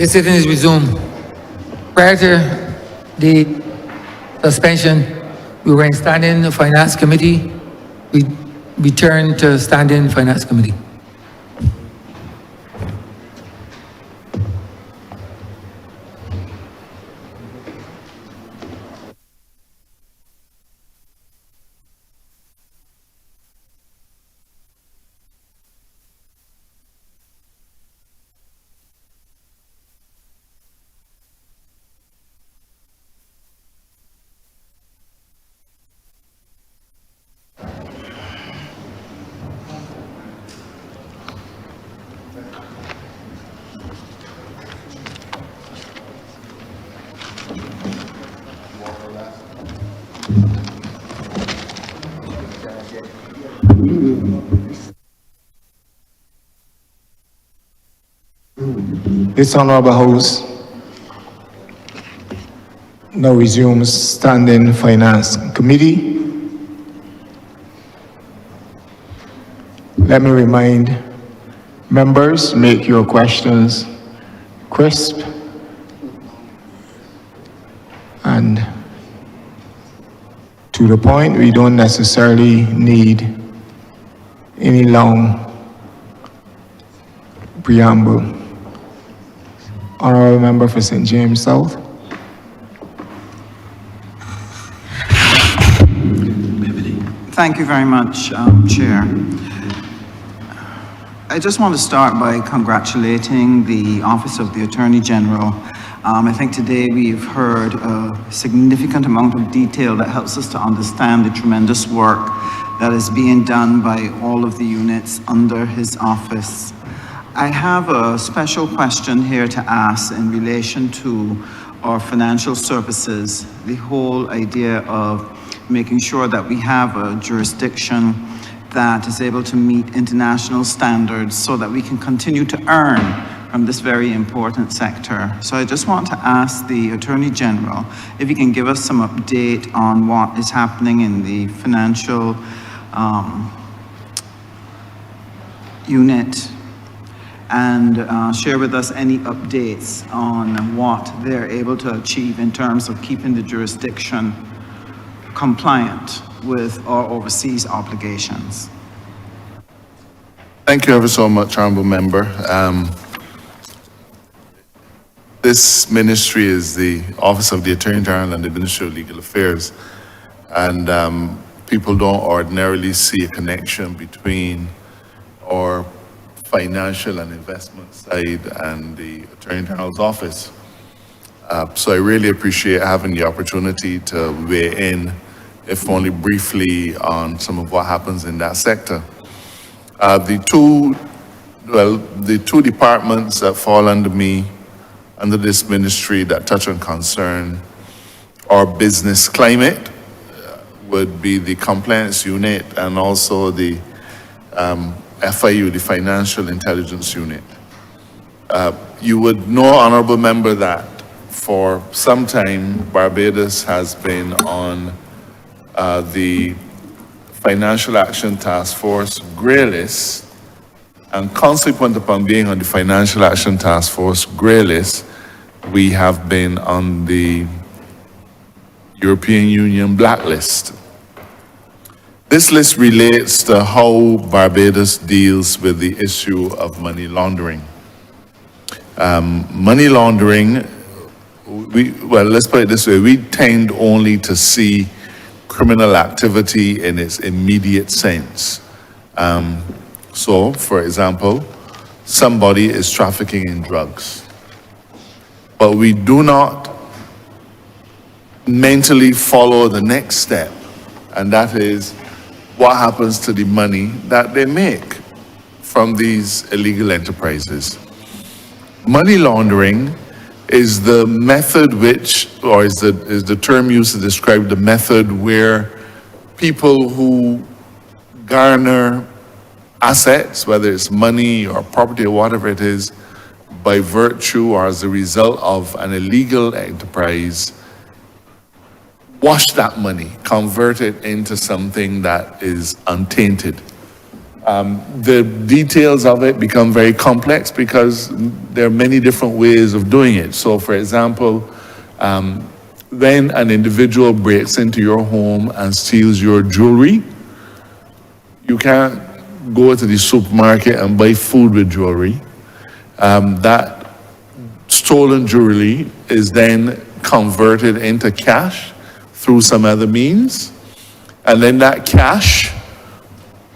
The sitting is resumed. Prior to the suspension, we were in standing finance committee. We returned to standing finance committee. This Honourable House now resumes standing Finance Committee. Let me remind members, make your questions crisp and to the point. We don't necessarily need any long preamble. Honourable Member for St. James South. Thank you very much, Chair. I just want to start by congratulating the Office of the Attorney General. I think today we've heard a significant amount of detail that helps us to understand the tremendous work that is being done by all of the units under his office. I have a special question here to ask in relation to our financial services, the whole idea of making sure that we have a jurisdiction that is able to meet international standards so that we can continue to earn from this very important sector. So I just want to ask the Attorney General if he can give us some update on what is happening in the financial unit and share with us any updates on what they're able to achieve in terms of keeping the jurisdiction compliant with our overseas obligations. Thank you ever so much, Honourable Member. This ministry is the Office of the Attorney General and the Ministry of Legal Affairs, and people don't ordinarily see a connection between our financial and investment side and the Attorney General's office. So I really appreciate having the opportunity to weigh in, if only briefly, on some of what happens in that sector. The two departments that fall under me, under this ministry, that touch on concern our business climate would be the compliance unit and also the FIU, the Financial Intelligence Unit. You would know, Honourable Member, that for some time Barbados has been on the Financial Action Task Force grey list, and consequent upon being on the Financial Action Task Force grey list, we have been on the European Union blacklist. This list relates to how Barbados deals with the issue of money laundering. Money laundering, let's put it this way, we tend only to see criminal activity in its immediate sense. So, for example, somebody is trafficking in drugs, but we do not mentally follow the next step, and that is what happens to the money that they make from these illegal enterprises. Money laundering is the method which, or is the term used to describe the method where people who garner assets, whether it's money or property or whatever it is, by virtue or as a result of an illegal enterprise, wash that money, convert it into something that is untainted. The details of it become very complex because there are many different ways of doing it. So, for example, when an individual breaks into your home and steals your jewelry, you can't go to the supermarket and buy food with jewelry. That stolen jewelry is then converted into cash through some other means. And then that cash,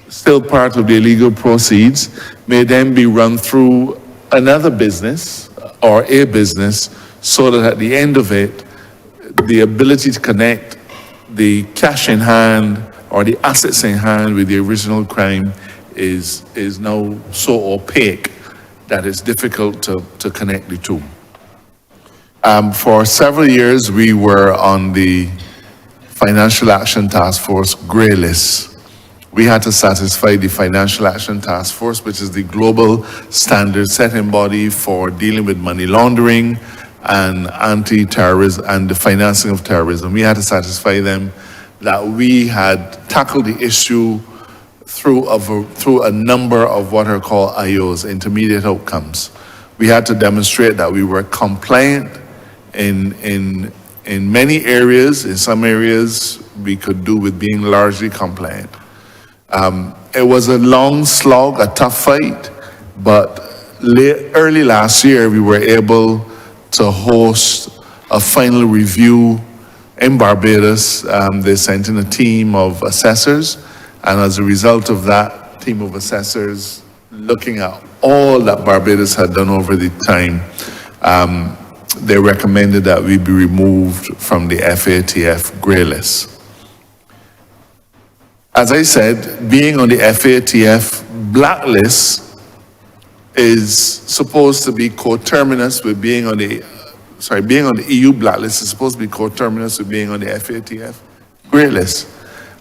still part of the illegal proceeds, may then be run through another business or a business so that at the end of it, the ability to connect the cash in hand or the assets in hand with the original crime is now so opaque that it's difficult to connect the two. For several years, we were on the Financial Action Task Force grey list. We had to satisfy the Financial Action Task Force, which is the global standard setting body for dealing with money laundering and anti-terrorism and the financing of terrorism. We had to satisfy them that we had tackled the issue through a number of what are called IOs, intermediate outcomes. We had to demonstrate that we were compliant in many areas. In some areas, we could do with being largely compliant. It was a long slog, a tough fight, but early last year, we were able to host a final review in Barbados. They sent in a team of assessors, and as a result of that team of assessors looking at all that Barbados had done over the time, they recommended that we be removed from the FATF grey list. As I said, being on the FATF blacklist is supposed to be coterminous with being on the EU blacklist is supposed to be coterminous with being on the FATF grey list.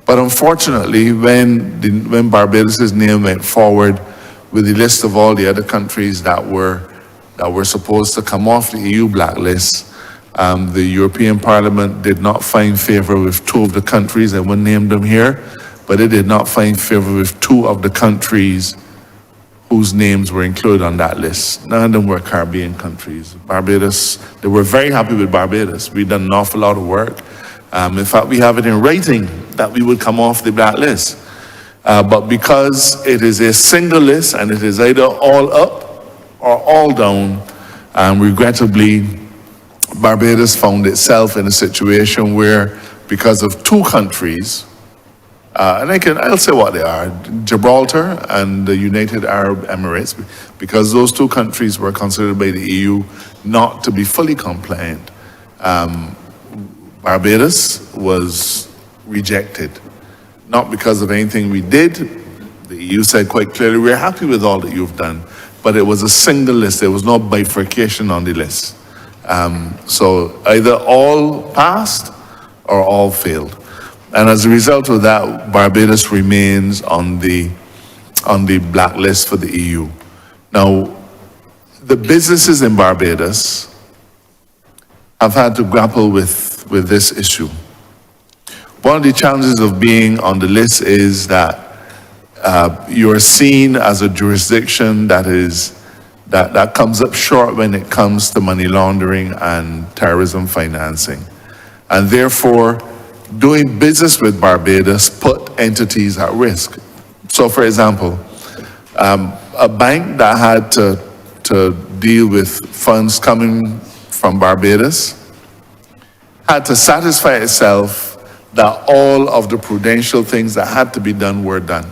But unfortunately, when Barbados' name went forward with the list of all the other countries that were supposed to come off the EU blacklist, the European Parliament did not find favor with two of the countries. I won't name them here, but it did not find favor with two of the countries whose names were included on that list. None of them were Caribbean countries. Barbados, they were very happy with Barbados. We've done an awful lot of work. In fact, we have it in writing that we would come off the blacklist. But because it is a single list and it is either all up or all down, regrettably, Barbados found itself in a situation where, because of two countries, and I'll say what they are, Gibraltar and the United Arab Emirates, because those two countries were considered by the EU not to be fully compliant. Barbados was rejected, not because of anything we did. The EU said quite clearly, we're happy with all that you've done, but it was a single list. There was no bifurcation on the list. So either all passed or all failed. And as a result of that, Barbados remains on the blacklist for the EU. Now, the businesses in Barbados have had to grapple with this issue. One of the challenges of being on the list is that you're seen as a jurisdiction that comes up short when it comes to money laundering and terrorism financing. And therefore, doing business with Barbados put entities at risk. So, for example, a bank that had to deal with funds coming from Barbados had to satisfy itself that all of the prudential things that had to be done were done.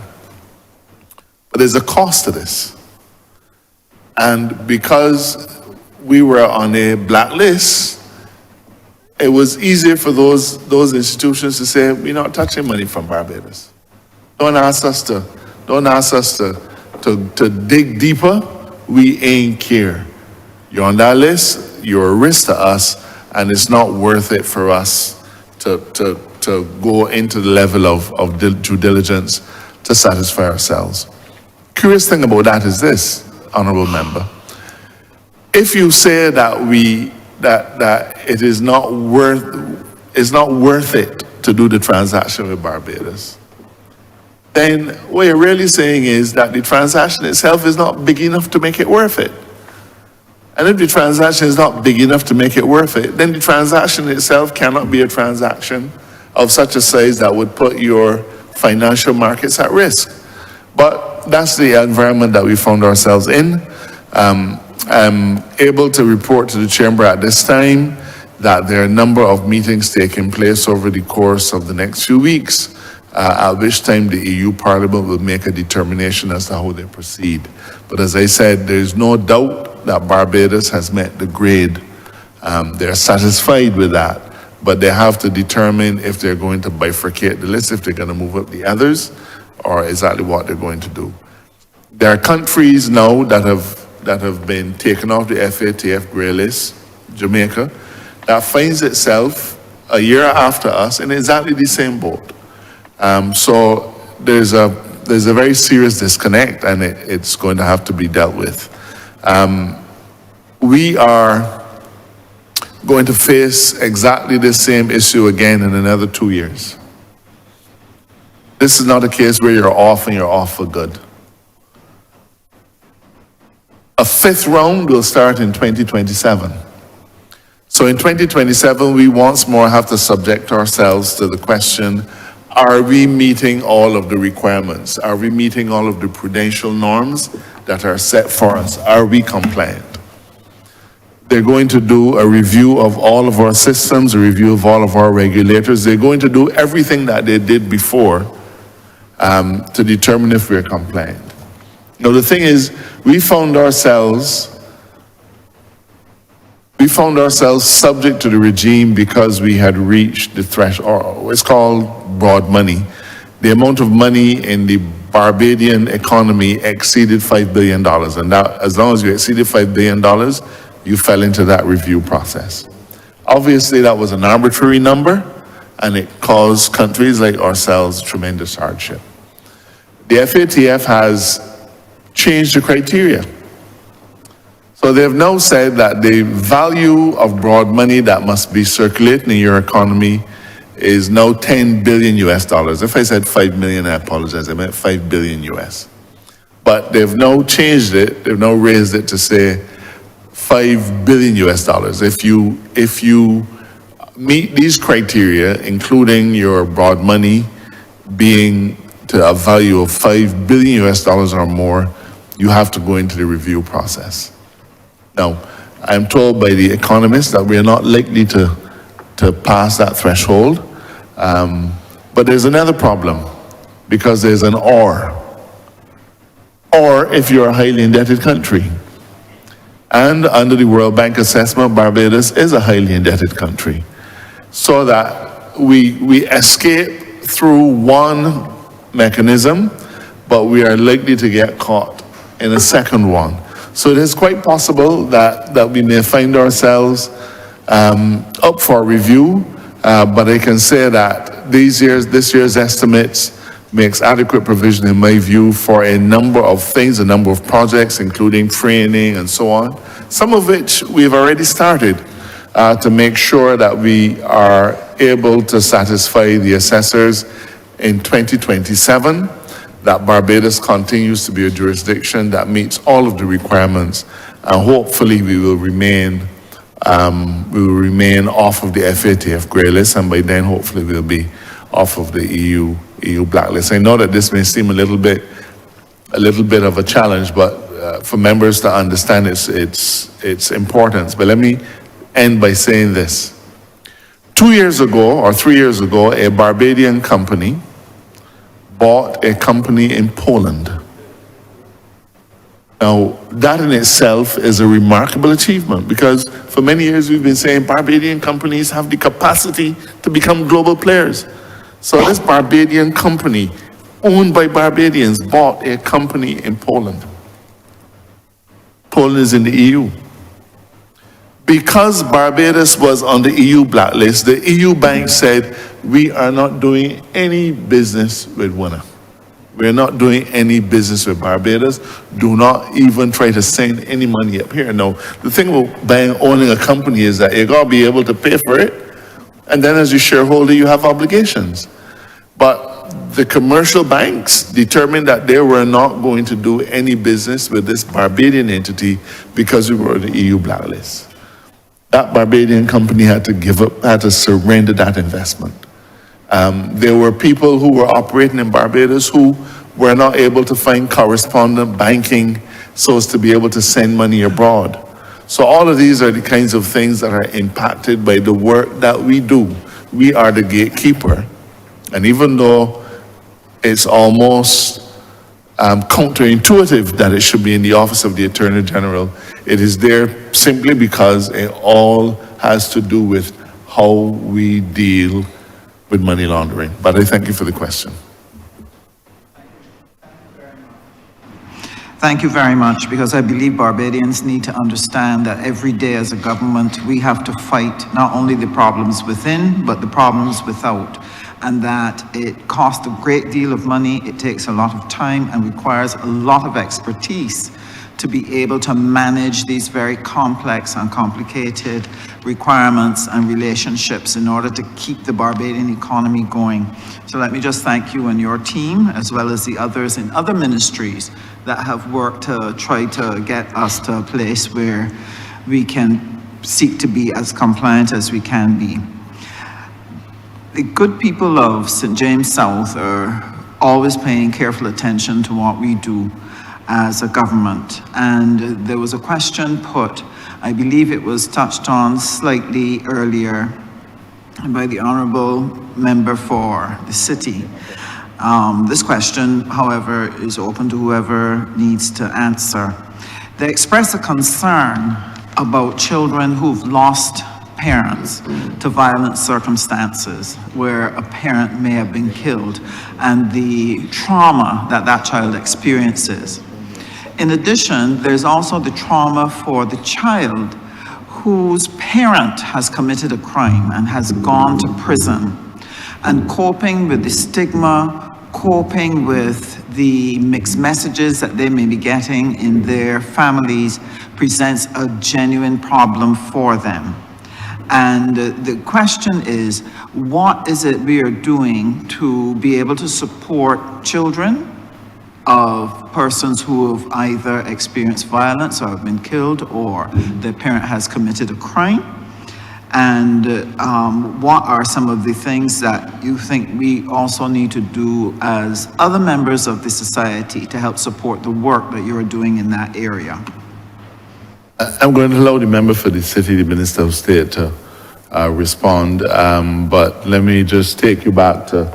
But there's a cost to this. And because we were on a blacklist, it was easier for those institutions to say, we're not touching money from Barbados. Don't ask us to dig deeper. We ain't care. You're on that list, you're a risk to us, and it's not worth it for us to go into the level of due diligence to satisfy ourselves. Curious thing about that is this, Honourable Member. If you say that it is not worth it to do the transaction with Barbados, then what you're really saying is that the transaction itself is not big enough to make it worth it. And if the transaction is not big enough to make it worth it, then the transaction itself cannot be a transaction of such a size that would put your financial markets at risk. But that's the environment that we found ourselves in. I'm able to report to the chamber at this time that there are a number of meetings taking place over the course of the next few weeks, at which time the EU Parliament will make a determination as to how they proceed. But as I said, there's no doubt that Barbados has met the grade. They're satisfied with that, but they have to determine if they're going to bifurcate the list, if they're going to move up the others, or exactly what they're going to do. There are countries now that have been taken off the FATF grey list, Jamaica, that finds itself a year after us in exactly the same boat. So there's a very serious disconnect, and it's going to have to be dealt with. We are going to face exactly the same issue again in another 2 years. This is not a case where you're off and you're off for good. A fifth round will start in 2027. So in 2027, we once more have to subject ourselves to the question, are we meeting all of the requirements? Are we meeting all of the prudential norms that are set for us? Are we compliant? They're going to do a review of all of our systems, a review of all of our regulators. They're going to do everything that they did before to determine if we're compliant. Now, the thing is, we found ourselves subject to the regime because we had reached the threshold. It's called broad money. The amount of money in the Barbadian economy exceeded $5 billion. And that, as long as you exceeded $5 billion, you fell into that review process. Obviously, that was an arbitrary number, and it caused countries like ourselves tremendous hardship. The FATF has changed the criteria. So they've now said that the value of broad money that must be circulating in your economy is now 10 billion US dollars. If I said 5 million, I apologize, I meant 5 billion US. But they've now changed it, they've now raised it to say 5 billion US dollars. If you meet these criteria, including your broad money being to a value of 5 billion US dollars or more, you have to go into the review process. Now, I'm told by the economists that we are not likely to pass that threshold, but there's another problem, because there's an or if you're a highly indebted country. And under the World Bank assessment, Barbados is a highly indebted country. So that we escape through one mechanism, but we are likely to get caught in a second one. So it is quite possible that we may find ourselves up for review, but I can say that this year's estimates makes adequate provision, in my view, for a number of things, a number of projects, including training and so on, some of which we've already started to make sure that we are able to satisfy the assessors in 2027, that Barbados continues to be a jurisdiction that meets all of the requirements, and hopefully we will remain off of the FATF grey list, and by then hopefully we'll be off of the EU blacklist. I know that this may seem a little bit of a challenge, but for members to understand its importance. But let me end by saying this. 2 years ago, or 3 years ago, a Barbadian company bought a company in Poland. Now, that in itself is a remarkable achievement, because for many years we've been saying Barbadian companies have the capacity to become global players. So this Barbadian company, owned by Barbadians, bought a company in Poland. Poland is in the EU. Because Barbados was on the EU blacklist, the EU bank said, we are not doing any business with Winner. We are not doing any business with Barbados. Do not even try to send any money up here. Now, the thing about owning a company is that you got to be able to pay for it, and then as a shareholder, you have obligations. But the commercial banks determined that they were not going to do any business with this Barbadian entity because we were on the EU blacklist. That Barbadian company had to give up, had to surrender that investment. There were people who were operating in Barbados who were not able to find correspondent banking so as to be able to send money abroad. So all of these are the kinds of things that are impacted by the work that we do. We are the gatekeeper. And even though it's almost counterintuitive that it should be in the Office of the Attorney General, it is there simply because it all has to do with how we deal with money laundering. But I thank you for the question. Thank you very much, because I believe Barbadians need to understand that every day as a government, we have to fight not only the problems within, but the problems without. And that it costs a great deal of money, it takes a lot of time, and requires a lot of expertise to be able to manage these very complex and complicated requirements and relationships in order to keep the Barbadian economy going. So let me just thank you and your team, as well as the others in other ministries that have worked to try to get us to a place where we can seek to be as compliant as we can be. The good people of St. James South are always paying careful attention to what we do as a government. And there was a question put, I believe it was touched on slightly earlier by the Honourable Member for the City. This question, however, is open to whoever needs to answer. They express a concern about children who've lost parents to violent circumstances where a parent may have been killed and the trauma that that child experiences. In addition, there's also the trauma for the child whose parent has committed a crime and has gone to prison, and coping with the stigma, coping with the mixed messages that they may be getting in their families presents a genuine problem for them. And the question is, what is it we are doing to be able to support children of persons who have either experienced violence or have been killed, or their parent has committed a crime? And what are some of the things that you think we also need to do as other members of the society to help support the work that you're doing in that area? I'm going to allow the member for the city, the Minister of State, to respond, but let me just take you back to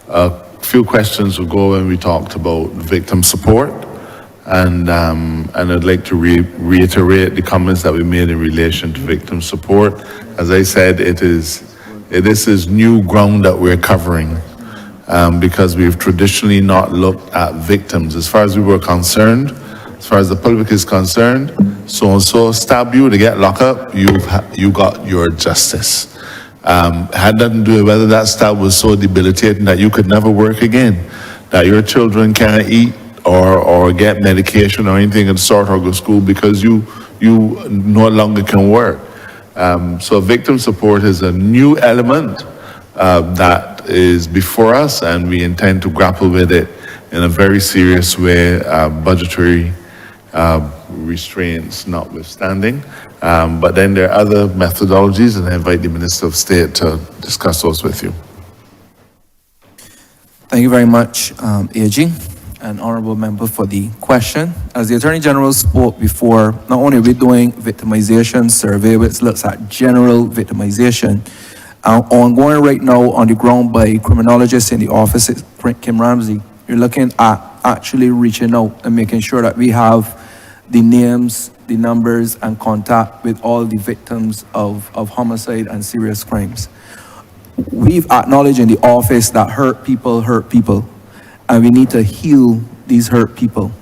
a few questions ago when we talked about victim support, and I'd like to reiterate the comments that we made in relation to victim support. As I said, this is new ground that we're covering, because we've traditionally not looked at victims. As far as we were concerned, as far as the public is concerned, so-and-so stabbed you to get locked up, you got your justice. Had nothing to do with whether that stab was so debilitating that you could never work again, that your children can't eat or get medication or anything of the sort or go to school because you no longer can work. So victim support is a new element that is before us, and we intend to grapple with it in a very serious way, budgetary restraints notwithstanding. But then there are other methodologies, and I invite the Minister of State to discuss those with you. Thank you very much, AG, and Honourable Member, for the question. As the Attorney General spoke before, not only are we doing victimization survey, which looks at general victimization, ongoing right now on the ground by criminologists in the office, Kim Ramsey, you're looking at actually reaching out and making sure that we have the names, the numbers, and contact with all the victims of homicide and serious crimes. We've acknowledged in the office that hurt people, and we need to heal these hurt people.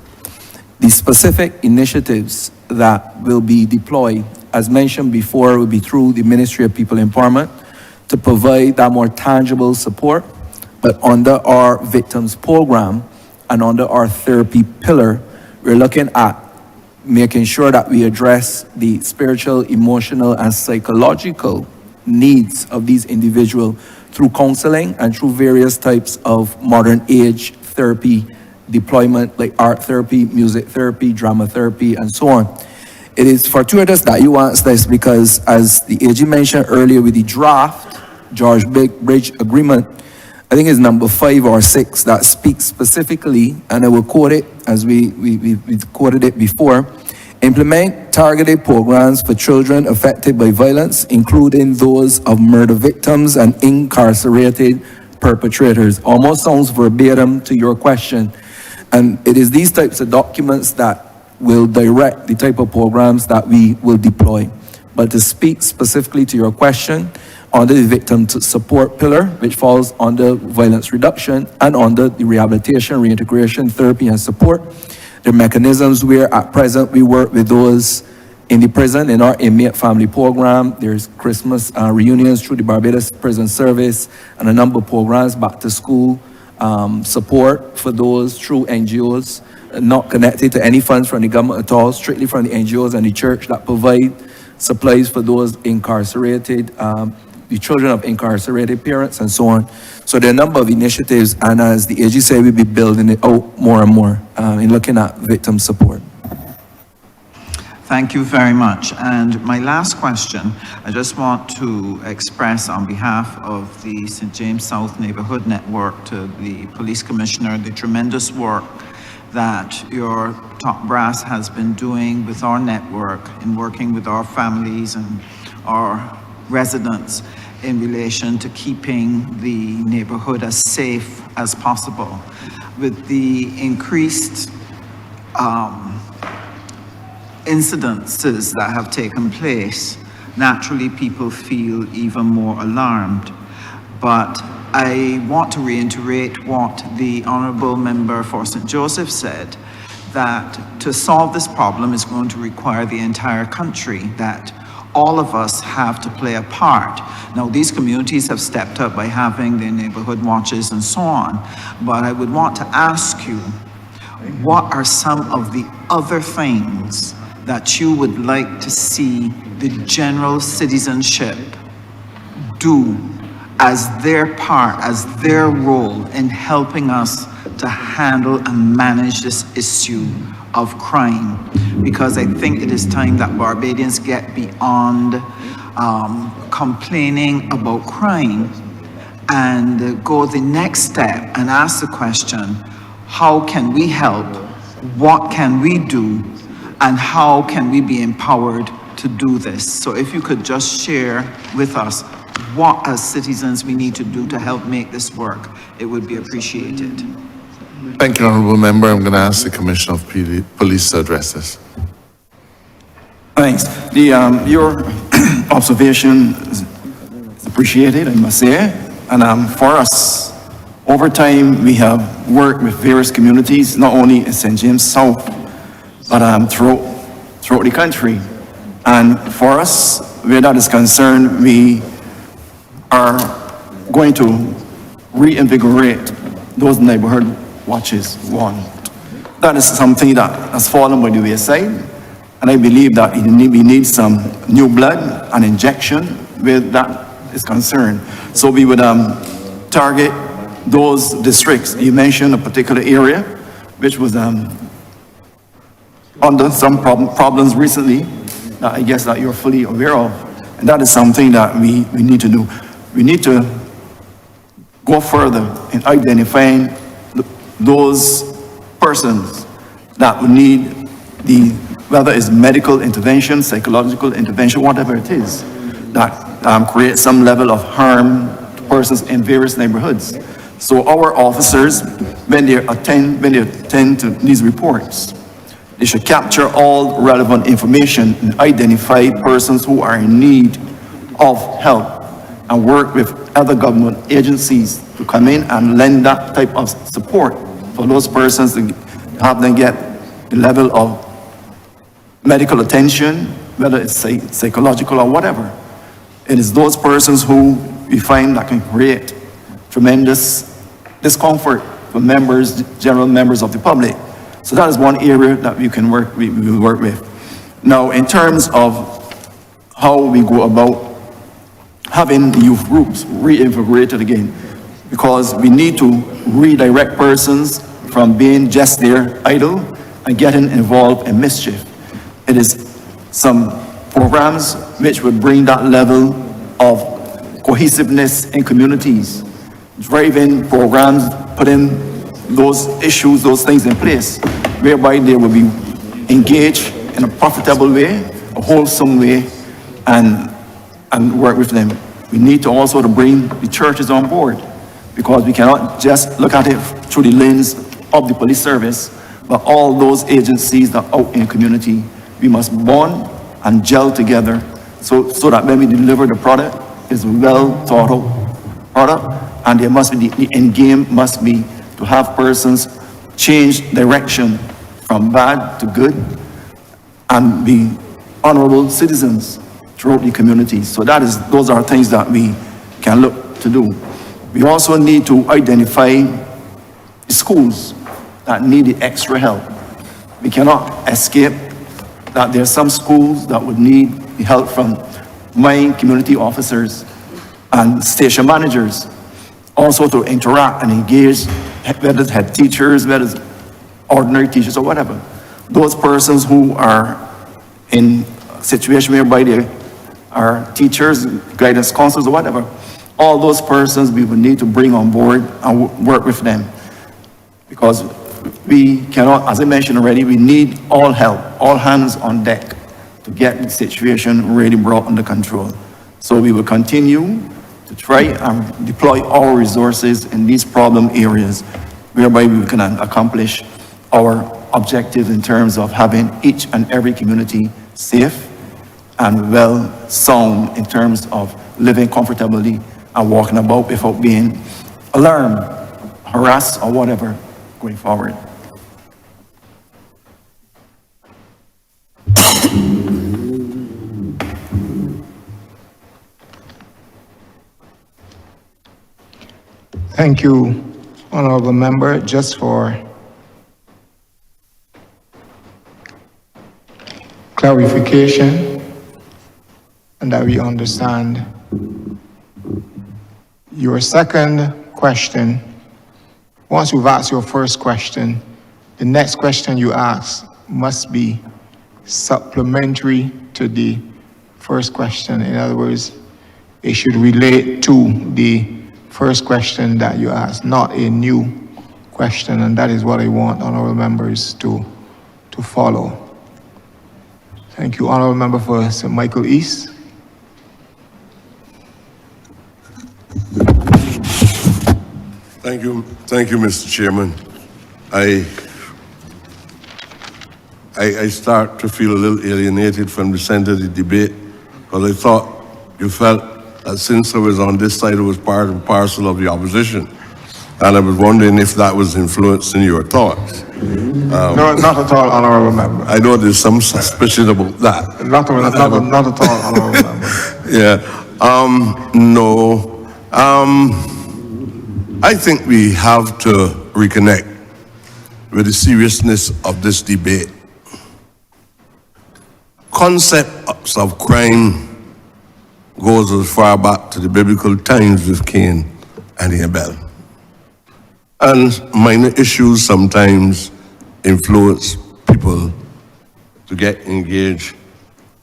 The specific initiatives that will be deployed, as mentioned before, will be through the Ministry of People Empowerment to provide that more tangible support, but under our victims program and under our therapy pillar, we're looking at making sure that we address the spiritual, emotional, and psychological needs of these individuals through counseling and through various types of modern age therapy deployment, like art therapy, music therapy, drama therapy, and so on. It is fortuitous that you asked this because, as the AG mentioned earlier with the draft George Bridge Agreement, I think it's number 5 or 6 that speaks specifically, and I will quote it as we quoted it before: implement targeted programs for children affected by violence, including those of murder victims and incarcerated perpetrators. Almost sounds verbatim to your question. And it is these types of documents that will direct the type of programs that we will deploy. But to speak specifically to your question, under the victim support pillar, which falls under violence reduction, and under the rehabilitation, reintegration, therapy, and support, the mechanisms where at present we work with those in the prison in our inmate family program. There's Christmas reunions through the Barbados Prison Service, and a number of programs, back to school, support for those through NGOs, not connected to any funds from the government at all, strictly from the NGOs and the church that provide supplies for those incarcerated, the children of incarcerated parents, and so on. So there are a number of initiatives, and as the AG said, we'll be building it out more and more in looking at victim support. Thank you very much. And my last question, I just want to express on behalf of the St. James South Neighborhood Network to the Police Commissioner the tremendous work that your top brass has been doing with our network in working with our families and our residents in relation to keeping the neighborhood as safe as possible. With the increased incidences that have taken place, naturally people feel even more alarmed. But I want to reiterate what the Honourable Member for St. Joseph said, that to solve this problem is going to require the entire country, that all of us have to play a part. Now, these communities have stepped up by having their neighborhood watches and so on, but I would want to ask you, what are some of the other things that you would like to see the general citizenship do as their part, as their role in helping us to handle and manage this issue of crime? Because I think it is time that Barbadians get beyond complaining about crime and go the next step and ask the question, how can we help? What can we do? And how can we be empowered to do this? So if you could just share with us what as citizens we need to do to help make this work, it would be appreciated. Thank you, Honourable Member. I'm going to ask the Commissioner of Police to address this. Thanks. Your observation is appreciated, I must say. And for us, over time, we have worked with various communities, not only in St. James South, but throughout the country. And for us, where that is concerned, we are going to reinvigorate those neighborhood watches. One, that is something that has fallen by the wayside, and I believe that we need some new blood and injection where that is concerned. So we would target those districts. You mentioned a particular area which was under some problems recently that I guess that you're fully aware of, and that is something that we need to do. We need to go further in identifying those persons that would need whether it's medical intervention, psychological intervention, whatever it is, that creates some level of harm to persons in various neighborhoods. So our officers, when they attend to these reports, they should capture all relevant information and identify persons who are in need of help and work with other government agencies to come in and lend that type of support for those persons to have them get the level of medical attention, whether it's psychological or whatever. It is those persons who we find that can create tremendous discomfort for general members of the public. So that is one area that we will work with. Now, in terms of how we go about having the youth groups reinvigorated again, because we need to redirect persons from being just there idle and getting involved in mischief. It is some programs which would bring that level of cohesiveness in communities, driving programs, putting those issues, those things in place, whereby they will be engaged in a profitable way, a wholesome way, and work with them. We need to also to bring the churches on board, because we cannot just look at it through the lens of the police service, but all those agencies that are out in the community, we must bond and gel together so that when we deliver the product, it's a well thought out product, and there must be, the end game must be to have persons change direction from bad to good and be honorable citizens throughout the community. So those are things that we can look to do. We also need to identify the schools that need the extra help. We cannot escape that there are some schools that would need the help from mine community officers and station managers, also to interact and engage, whether it's head teachers, whether it's ordinary teachers or whatever. Those persons who are in a situation whereby they are teachers, guidance counselors or whatever, all those persons we would need to bring on board and work with them. Because we cannot, as I mentioned already, we need all help, all hands on deck to get the situation really brought under control. So we will continue to try and deploy our resources in these problem areas, whereby we can accomplish our objectives in terms of having each and every community safe and well sound in terms of living comfortably and walking about without being alarmed, harassed, or whatever going forward. Thank you, Honourable Member. Just for clarification and that we understand, your second question, once you've asked your first question, the next question you ask must be supplementary to the first question. In other words, it should relate to the first question that you asked, not a new question, and that is what I want honourable members to follow. Thank you. Honourable Member for St. Michael East. Thank you, Mr. Chairman. I start to feel a little alienated from the center of the debate, because I thought you felt that since I was on this side, it was part and parcel of the opposition. And I was wondering if that was influencing your thoughts. No, not at all, Honourable Member. I know there's some suspicion about that. Not at all, Honourable Member. Yeah. No. I think we have to reconnect with the seriousness of this debate. Concepts of crime goes as far back to the biblical times with Cain and Abel. And minor issues sometimes influence people to get engaged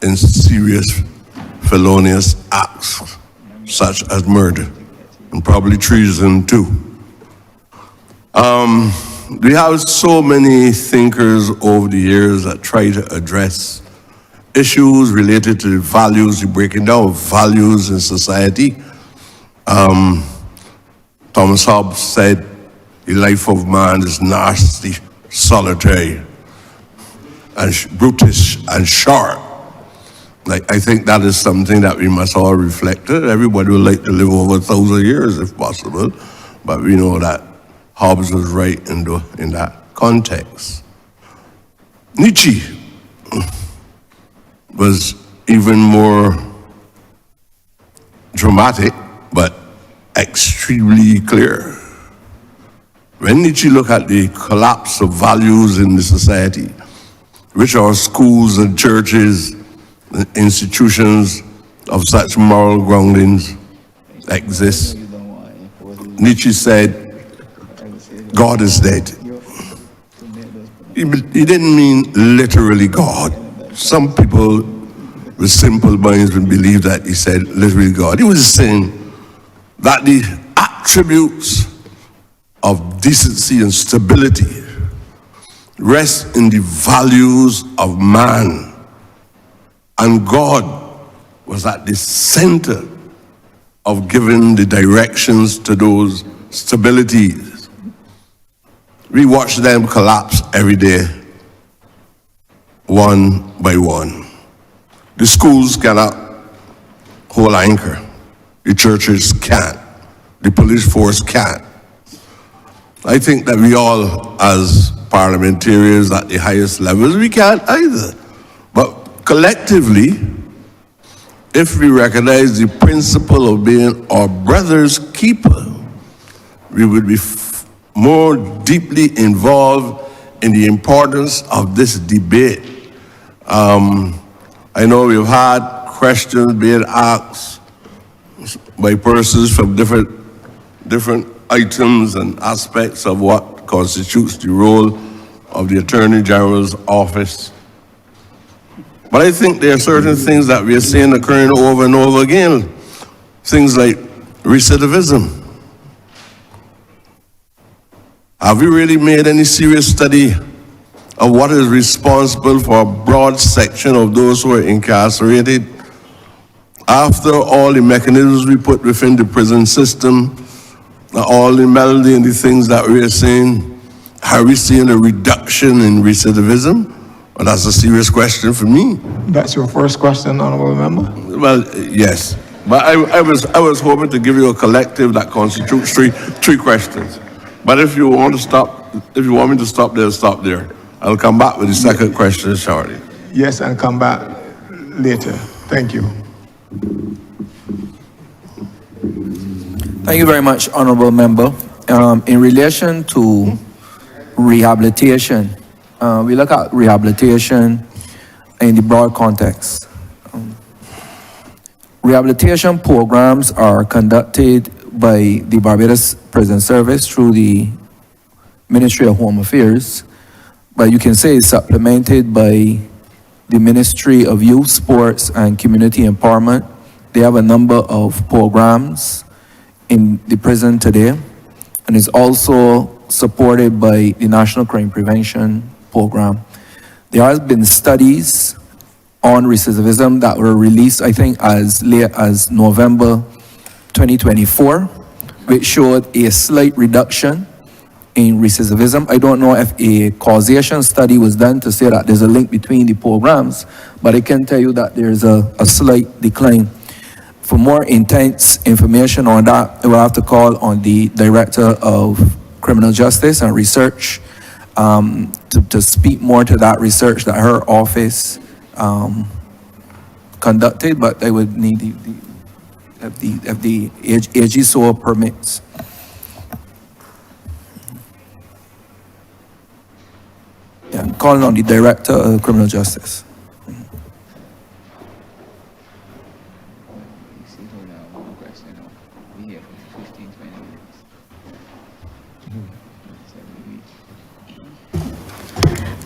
in serious felonious acts, such as murder, and probably treason too. We have so many thinkers over the years that try to address issues related to the values, the breaking down of values in society. Thomas Hobbes said, the life of man is nasty, solitary, and brutish and short. I think that is something that we must all reflect on. Everybody would like to live over 1,000 years if possible, but we know that Hobbes was right in that context. Nietzsche was even more dramatic, but extremely clear. When Nietzsche looked at the collapse of values in the society, which our schools and churches, and institutions of such moral groundings exist. Nietzsche said, God is dead. He didn't mean literally God. Some people with simple minds would believe that he said literally God. He was saying that the attributes of decency and stability rest in the values of man. And God was at the center of giving the directions to those stabilities. We watch them collapse every day, one by one. The schools cannot hold anchor. The churches can't. The police force can't. I think that we all, as parliamentarians at the highest levels, we can't either. But collectively, if we recognize the principle of being our brother's keeper, we would be more deeply involved in the importance of this debate. I know we've had questions being asked by persons from different items and aspects of what constitutes the role of the Attorney General's office. But I think there are certain things that we are seeing occurring over and over again. Things like recidivism. Have we really made any serious study of what is responsible for a broad section of those who are incarcerated? After all the mechanisms we put within the prison system, all the melody and the things that we are saying, are we seeing a reduction in recidivism? Well, that's a serious question for me. That's your first question, Honourable Member? Well, yes. But I was hoping to give you a collective that constitutes three questions. But if you want me to stop there. I'll come back with the second question shortly. Yes, and come back later. Thank you. Thank you very much, Honourable Member. In relation to rehabilitation, we look at rehabilitation in the broad context. Rehabilitation programs are conducted by the Barbados Prison Service through the Ministry of Home Affairs, but you can say it's supplemented by the Ministry of Youth, Sports and Community Empowerment. They have a number of programs in the prison today, and it's also supported by the National Crime Prevention Program. There has been studies on recidivism that were released, I think, as late as November 2024, which showed a slight reduction in recidivism. I don't know if a causation study was done to say that there's a link between the programs, but I can tell you that there's a slight decline. For more intense information on that, I will have to call on the Director of Criminal Justice and Research to speak more to that research that her office conducted, but I would need if the AG so permits. Yeah, I'm calling on the Director of Criminal Justice.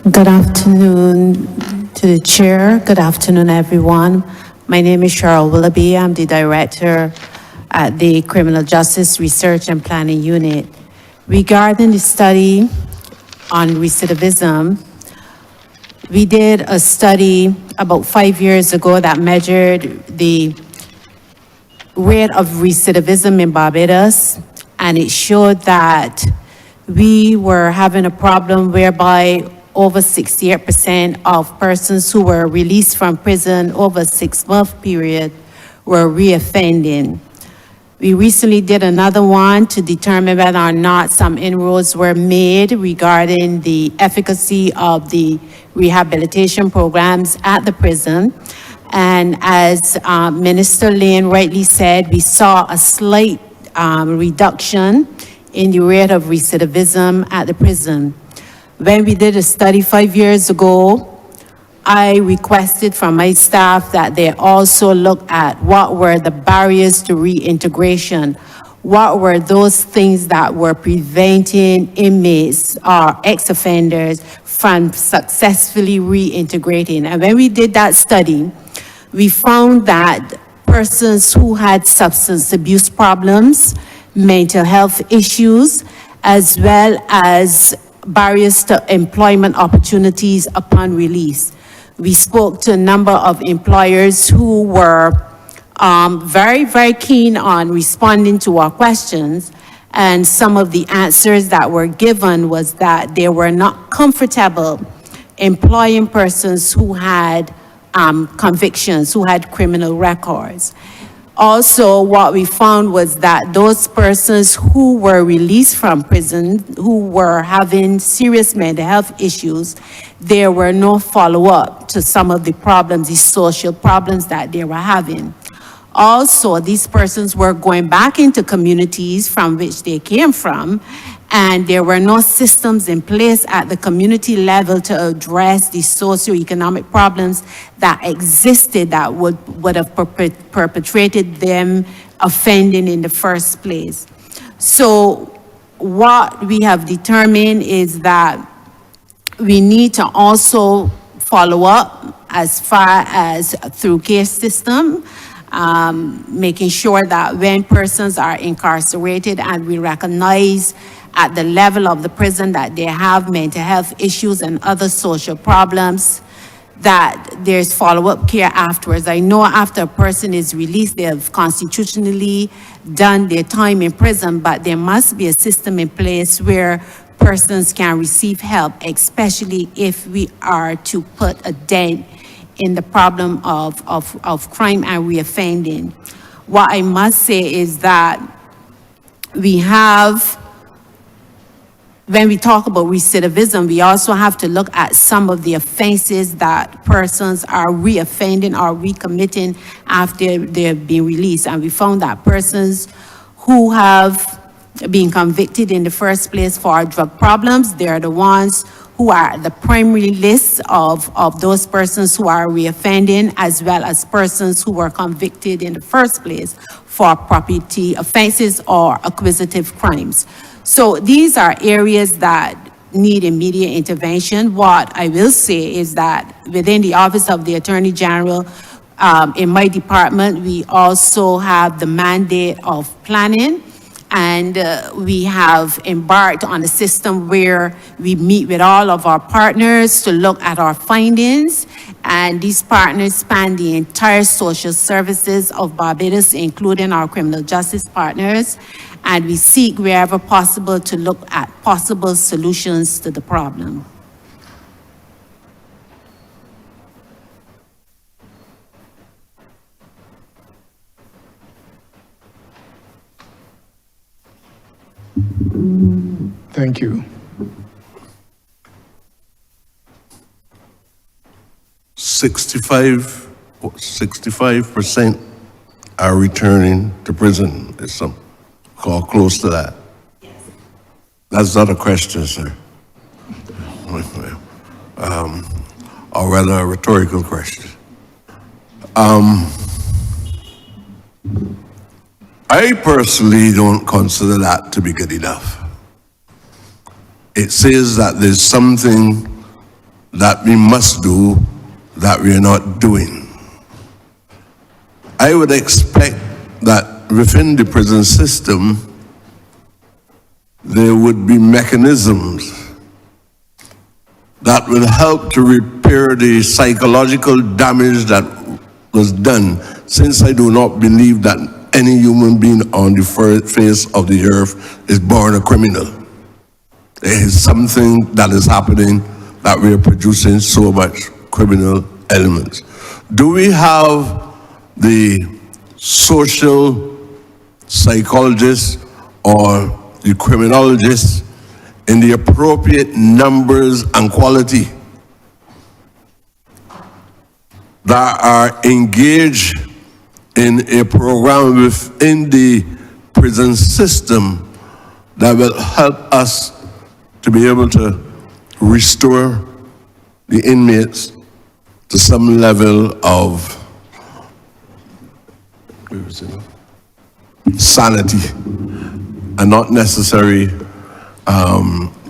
Good afternoon to the chair. Good afternoon, everyone. My name is Cheryl Willoughby. I'm the director at the Criminal Justice Research and Planning Unit. Regarding the study on recidivism, we did a study about 5 years ago that measured the rate of recidivism in Barbados, and it showed that we were having a problem whereby over 68% of persons who were released from prison over a 6-month period were reoffending. We recently did another one to determine whether or not some inroads were made regarding the efficacy of the rehabilitation programs at the prison. And as Minister Lane rightly said, we saw a slight reduction in the rate of recidivism at the prison. When we did a study 5 years ago, I requested from my staff that they also look at what were the barriers to reintegration. What were those things that were preventing inmates or ex-offenders from successfully reintegrating? And when we did that study, we found that persons who had substance abuse problems, mental health issues, as well as barriers to employment opportunities upon release. We spoke to a number of employers who were very, very keen on responding to our questions, and some of the answers that were given was that they were not comfortable employing persons who had convictions, who had criminal records. Also, what we found was that those persons who were released from prison, who were having serious mental health issues, there were no follow-up to some of the problems, the social problems that they were having. Also, these persons were going back into communities from which they came from, and there were no systems in place at the community level to address the socioeconomic problems that existed that would have perpetrated them offending in the first place. So what we have determined is that we need to also follow up as far as through care system, making sure that when persons are incarcerated and we recognize at the level of the prison that they have mental health issues and other social problems, that there's follow-up care afterwards. I know after a person is released, they have constitutionally done their time in prison, but there must be a system in place where persons can receive help, especially if we are to put a dent in the problem of crime and reoffending. What I must say is that we have, when we talk about recidivism, we also have to look at some of the offenses that persons are reoffending or recommitting after they've been released. And we found that persons who have been convicted in the first place for drug problems, they're the ones who are the primary list of those persons who are reoffending, as well as persons who were convicted in the first place for property offenses or acquisitive crimes. So these are areas that need immediate intervention. What I will say is that within the Office of the Attorney General, in my department, we also have the mandate of planning, and we have embarked on a system where we meet with all of our partners to look at our findings, and these partners span the entire social services of Barbados, including our criminal justice partners, and we seek wherever possible to look at possible solutions to the problem. Thank you. 65% are returning to prison. It's some call close to that. That's not a question, sir. Or rather a rhetorical question. I personally don't consider that to be good enough. It says that there's something that we must do that we're not doing. I would expect that within the prison system, there would be mechanisms that will help to repair the psychological damage that was done, since I do not believe that any human being on the face of the earth is born a criminal. There is something that is happening that we are producing so much criminal elements. Do we have the social psychologists or the criminologists in the appropriate numbers and quality that are engaged in a program within the prison system that will help us to be able to restore the inmates to some level of sanity and not necessarily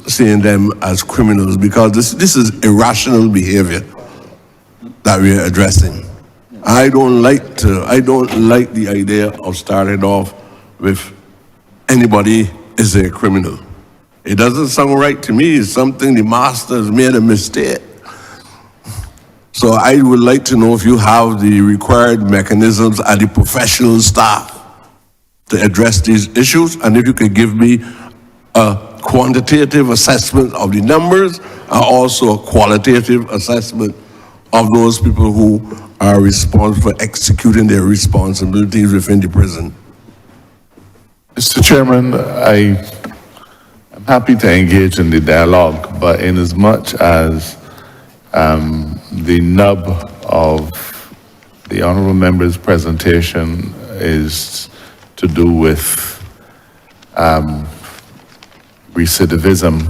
seeing them as criminals, because this is irrational behavior that we are addressing. I don't like the idea of starting off with anybody is a criminal. It doesn't sound right to me. It's something the master has made a mistake. So I would like to know if you have the required mechanisms and the professional staff to address these issues, and if you could give me a quantitative assessment of the numbers and also a qualitative assessment of those people who are responsible for executing their responsibilities within the prison. Mr. Chairman, I'm happy to engage in the dialogue, but in as much as the nub of the honourable member's presentation is to do with recidivism,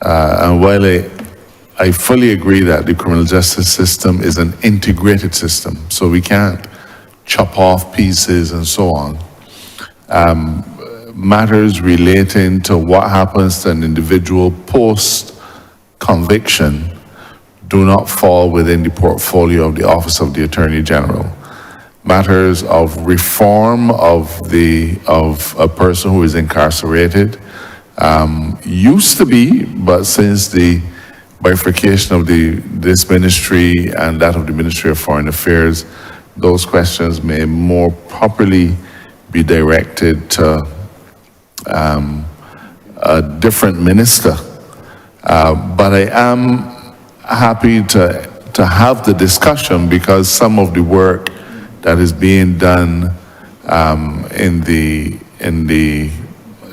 and while I fully agree that the criminal justice system is an integrated system, so we can't chop off pieces and so on. Matters relating to what happens to an individual post-conviction do not fall within the portfolio of the Office of the Attorney General. Matters of reform of a person who is incarcerated used to be, but since the bifurcation of this ministry and that of the Ministry of Foreign Affairs, those questions may more properly be directed to a different minister. But I am happy to have the discussion, because some of the work that is being done in the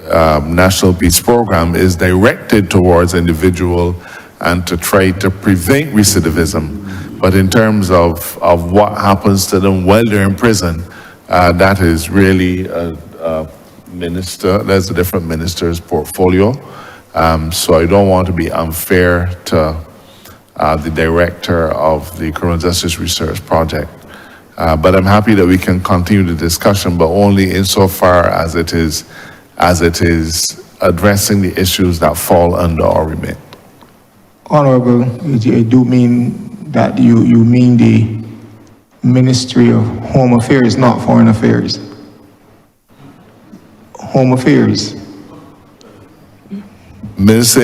National Peace Program is directed towards individual and to try to prevent recidivism. But in terms of what happens to them while they're in prison, that is really a different minister's portfolio. So I don't want to be unfair to the director of the Criminal Justice Research Project. But I'm happy that we can continue the discussion, but only insofar as it is addressing the issues that fall under our remit. Honourable, you do mean that you mean the Ministry of Home Affairs, not Foreign Affairs? Home Affairs. Mr.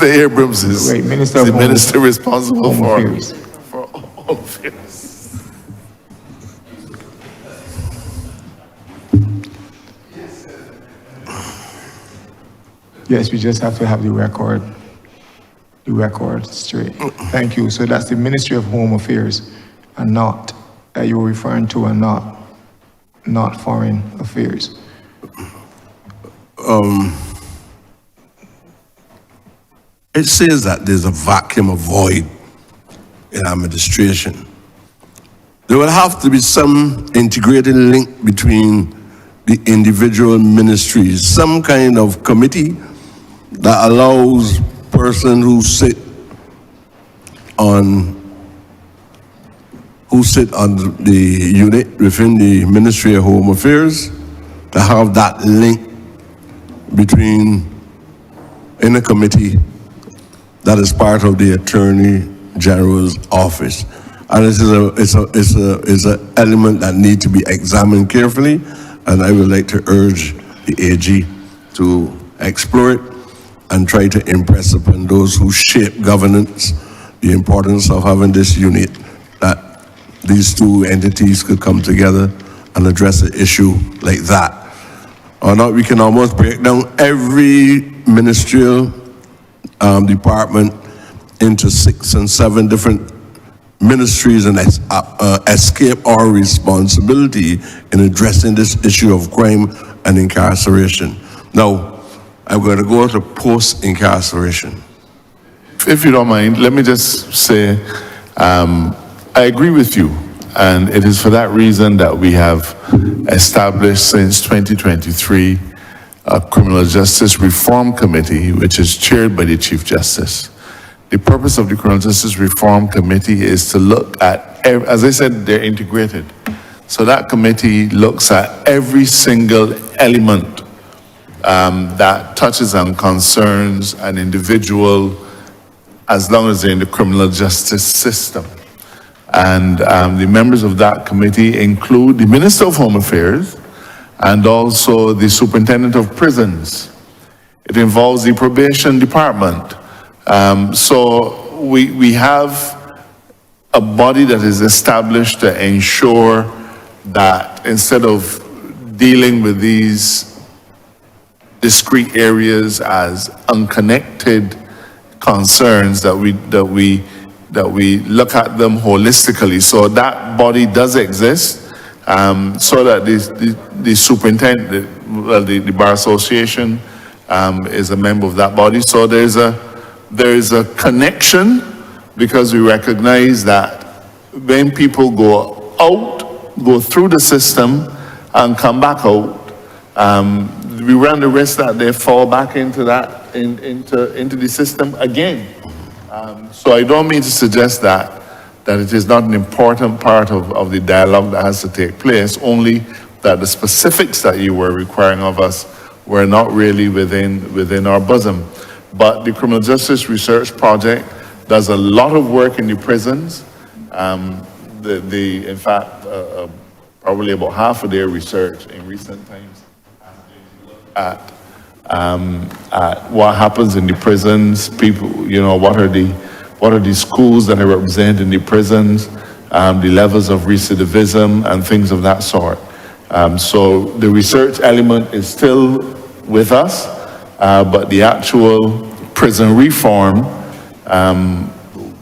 Abrams is Right, Minister of the Home- minister responsible Home for Affairs. Home Affairs. Yes, we just have to have the record straight. Thank you. So that's the Ministry of Home Affairs, and not, that you were referring to, and not Foreign Affairs. It says that there's a vacuum, a void in administration. There will have to be some integrated link between the individual ministries, some kind of committee that allows persons who sit on the unit within the Ministry of Home Affairs to have that link in a committee that is part of the Attorney General's office. And it's an element that needs to be examined carefully, and I would like to urge the AG to explore it and try to impress upon those who shape governance the importance of having this unit, that these two entities could come together and address an issue like that. Or not, we can almost break down every ministerial department into 6 and 7 different ministries and escape our responsibility in addressing this issue of crime and incarceration. Now, I'm going to go to post-incarceration. If you don't mind, let me just say, I agree with you. And it is for that reason that we have established since 2023 a Criminal Justice Reform Committee, which is chaired by the Chief Justice. the purpose of the Criminal Justice Reform Committee is to look at, as I said, they're integrated. So that committee looks at every single element that touches and concerns an individual as long as they're in the criminal justice system. And the members of that committee include the Minister of Home Affairs and also the Superintendent of Prisons. It involves the Probation Department. So we have a body that is established to ensure that instead of dealing with these discrete areas as unconnected concerns, that we look at them holistically. So that body does exist, so that the superintendent, well, the Bar Association is a member of that body. So there is a connection, because we recognize that when people go through the system and come back out, we run the risk that they fall back into the system again. So I don't mean to suggest that it is not an important part of the dialogue that has to take place, only that the specifics that you were requiring of us were not really within our bosom. But the Criminal Justice Research Project does a lot of work in the prisons. In fact, probably about half of their research in recent times at what happens in the prisons. People, what are the schools that are represented in the prisons, the levels of recidivism and things of that sort. So the research element is still with us, but the actual prison reform,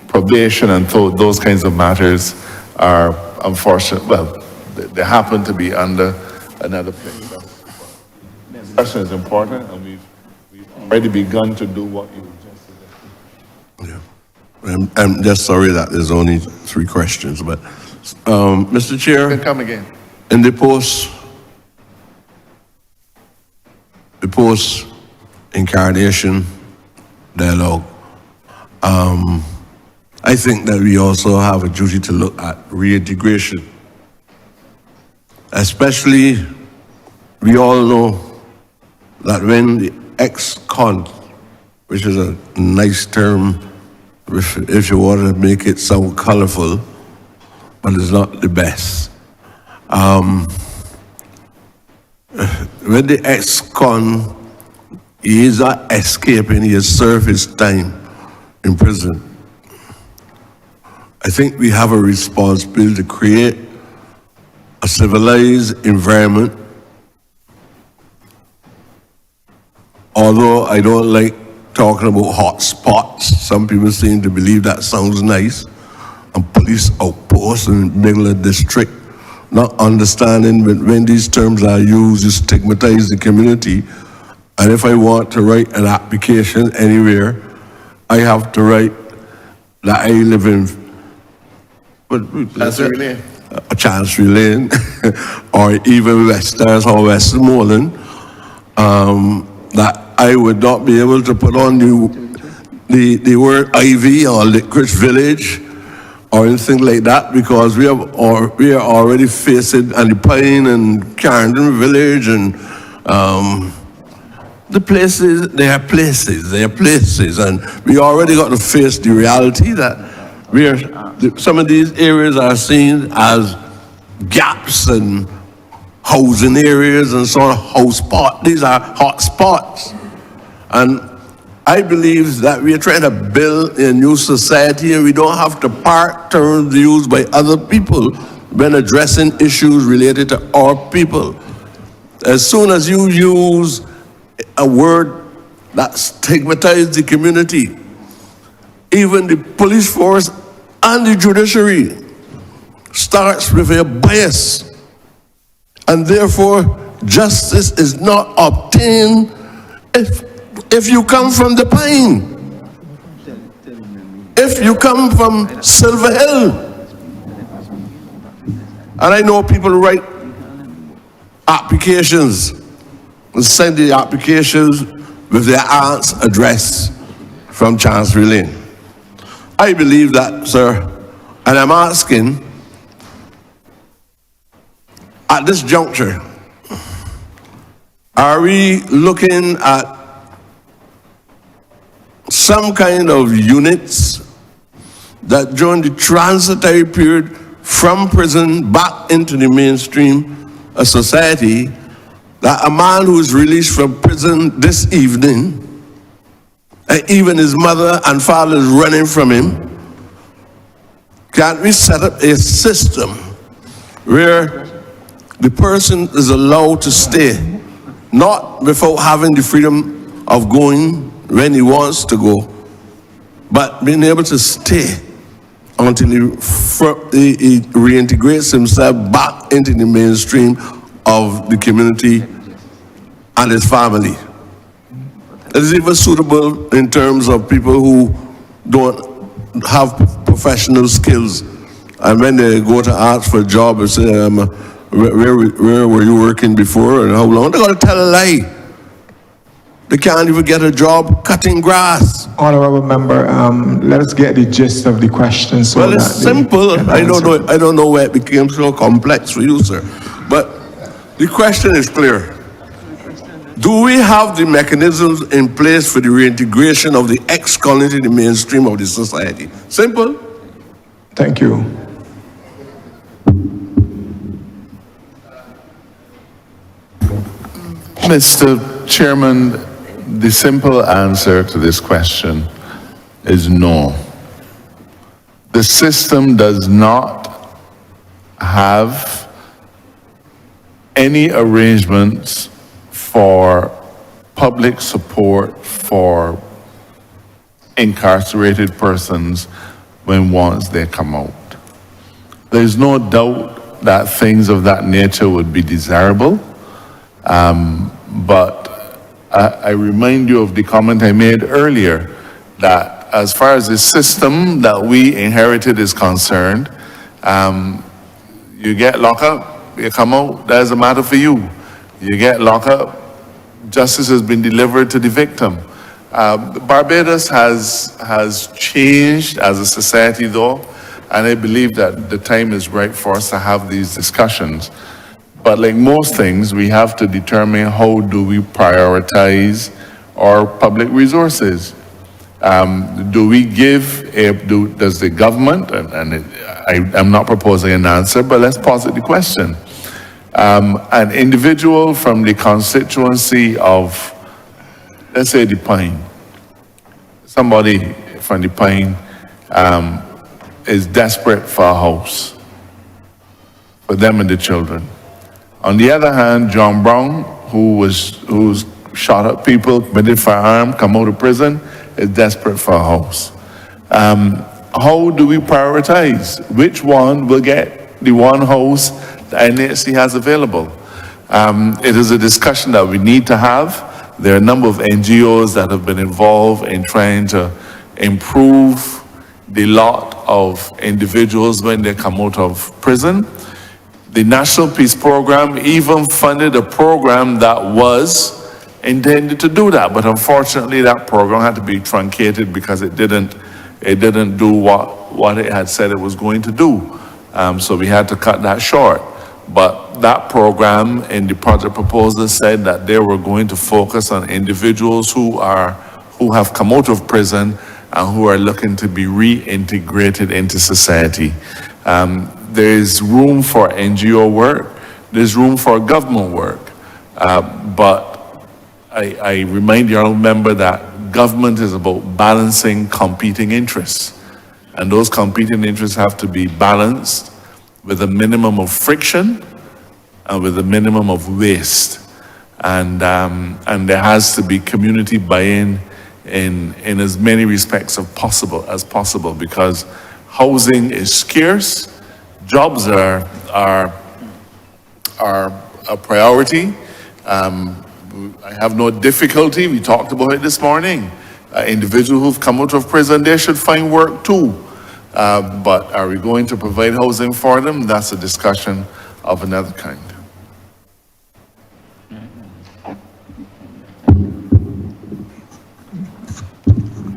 probation and those kinds of matters are unfortunate. Well, they happen to be under another place. The question is important, and we've already begun to do what you just suggested. Yeah. I'm just sorry that there's only 3 questions, but Mr. Chair. You can come again. In the post-incarnation dialogue, I think that we also have a duty to look at reintegration. Especially, we all know that when the ex-con, which is a nice term if you want to make it sound colorful, but it's not the best. When the ex-con, he is not escaping, he has served his time in prison. I think we have a responsibility to create a civilized environment. Although I don't like talking about hot spots, some people seem to believe that sounds nice, and police outposts in the middle of the district, not understanding when these terms are used, you stigmatize the community. And if I want to write an application anywhere, I have to write that I live in Chancery Lane, or even Westers or Westmoreland, that I would not be able to put on the word Ivy or Licorice Village or anything like that, because we are already facing the Pine and Carrington Village and the places, they are places, and we already got to face the reality that some of these areas are seen as gaps and housing areas and sort of house spots. These are hot spots. And I believe that we are trying to build a new society, and we don't have to park terms used by other people when addressing issues related to our people. As soon as you use a word that stigmatizes the community, even the police force and the judiciary starts with a bias, and therefore justice is not obtained if you come from the Pine, if you come from Silver Hill. And I know people write applications and send the applications with their aunt's address from Chancery Lane. I believe that, sir, and I'm asking, at this juncture, are we looking at some kind of units that during the transitory period from prison back into the mainstream of society, that a man who is released from prison this evening, and even his mother and father is running from him, can't we set up a system where the person is allowed to stay, not without having the freedom of going when he wants to go, but being able to stay until he reintegrates himself back into the mainstream of the community and his family? Is it even suitable in terms of people who don't have professional skills, and when they go to ask for a job and say, where were you working before and how long? They're going to tell a lie. They can't even get a job cutting grass. Honourable member, let us get the gist of the question. So Well, it's that they simple. can I answer. don't know why it became so complex for you, sir. But the question is clear. Do we have the mechanisms in place for the reintegration of the ex-colony to the mainstream of the society? Simple. Thank you. Mr. Chairman, the simple answer to this question is no. The system does not have any arrangements for public support for incarcerated persons once they come out. There's no doubt that things of that nature would be desirable, but I remind you of the comment I made earlier that as far as the system that we inherited is concerned, you get locked up, you come out, that's a matter for you. You get locked up, justice has been delivered to the victim. Barbados has changed as a society though, and I believe that the time is right for us to have these discussions. But like most things, we have to determine how do we prioritize our public resources. Do we give, does the government, I'm not proposing an answer, but let's posit the question. An individual from the constituency of, let's say, the Pine, somebody from the Pine is desperate for a house for them and the children. On the other hand, John Brown, who's shot up people, committed firearm, come out of prison, is desperate for a house. How do we prioritize? Which one will get the one house the NHC has available? It is a discussion that we need to have. There are a number of NGOs that have been involved in trying to improve the lot of individuals when they come out of prison. The National Peace Program even funded a program that was intended to do that, but unfortunately that program had to be truncated because it didn't do what it had said it was going to do. So we had to cut that short. But that program in the project proposal said that they were going to focus on individuals who have come out of prison and who are looking to be reintegrated into society. There's room for NGO work, there's room for government work, but I remind the honourable member that government is about balancing competing interests, and those competing interests have to be balanced with a minimum of friction and with a minimum of waste, and there has to be community buy-in in as many respects as possible, because housing is scarce. Jobs are a priority. I have no difficulty, we talked about it this morning. Individuals who've come out of prison, they should find work too. But are we going to provide housing for them? That's a discussion of another kind.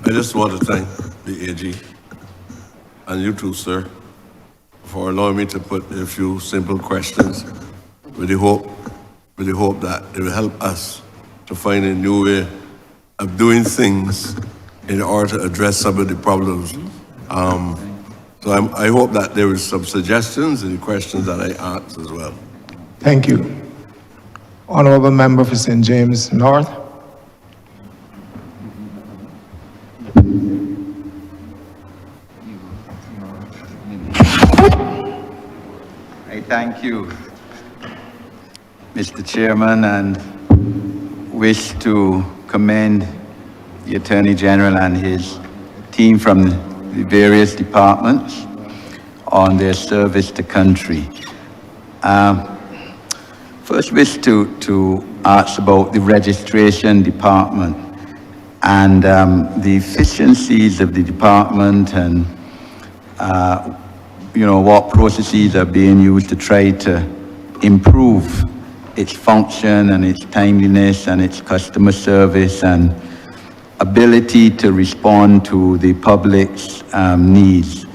I just want to thank the AG and you too, sir, for allowing me to put a few simple questions with the hope that it will help us to find a new way of doing things in order to address some of the problems. So I hope that there is some suggestions in the questions that I asked as well. Thank you. Honourable Member for St. James North. I thank you, Mr. Chairman, and wish to commend the Attorney General and his team from the various departments on their service to country. First, wish to ask about the registration department and the efficiencies of the department and what processes are being used to try to improve its function and its timeliness and its customer service and ability to respond to the public's needs.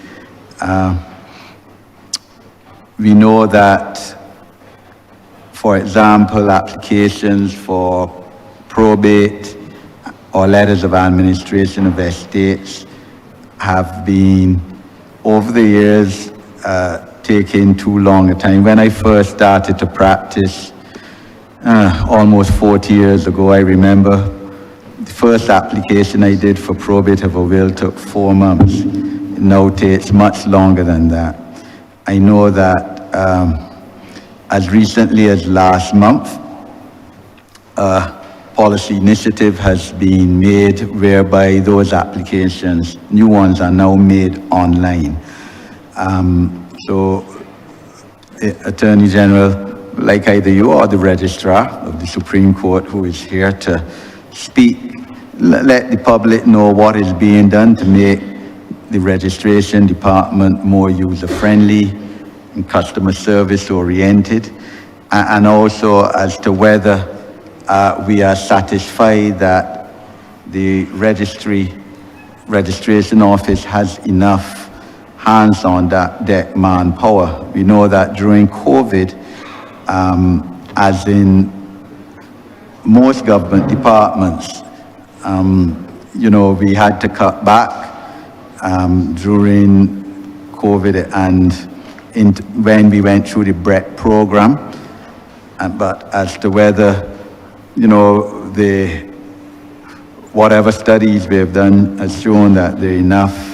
We know that, for example, applications for probate or letters of administration of estates have been, over the years, taking too long a time. When I first started to practice, almost 40 years ago, I remember the first application I did for probate of a will took 4 months. It now takes much longer than that. I know that as recently as last month, a policy initiative has been made whereby those applications, new ones, are now made online. So, Attorney General, like either you or the Registrar of the Supreme Court, who is here to speak, let the public know what is being done to make the registration department more user-friendly and customer service-oriented, and also as to whether we are satisfied that the registration office has enough hands on that deck manpower. We know that during COVID, as in most government departments, we had to cut back during COVID and when we went through the BREC program. But as to whether, whatever studies we have done has shown that there are enough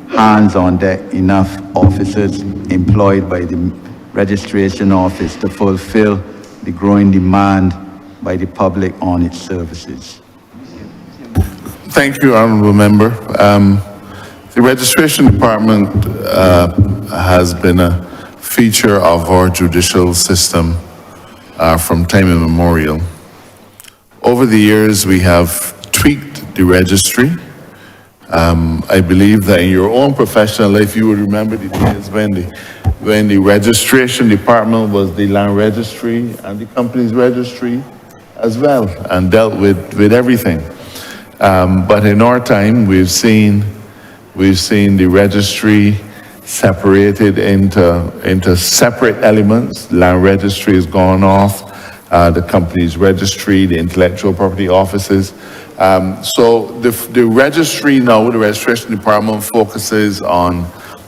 hands on deck, enough officers employed by the registration office to fulfill the growing demand by the public on its services. Thank you, Honourable Member. The registration department has been a feature of our judicial system from time immemorial. Over the years, we have tweaked the registry. I believe that in your own professional life, you would remember the days when the registration department was the land registry and the company's registry as well, and dealt with everything. But in our time, we've seen the registry separated into separate elements. Land registry has gone off, the company's registry, the intellectual property offices. So the registry now, the registration department focuses on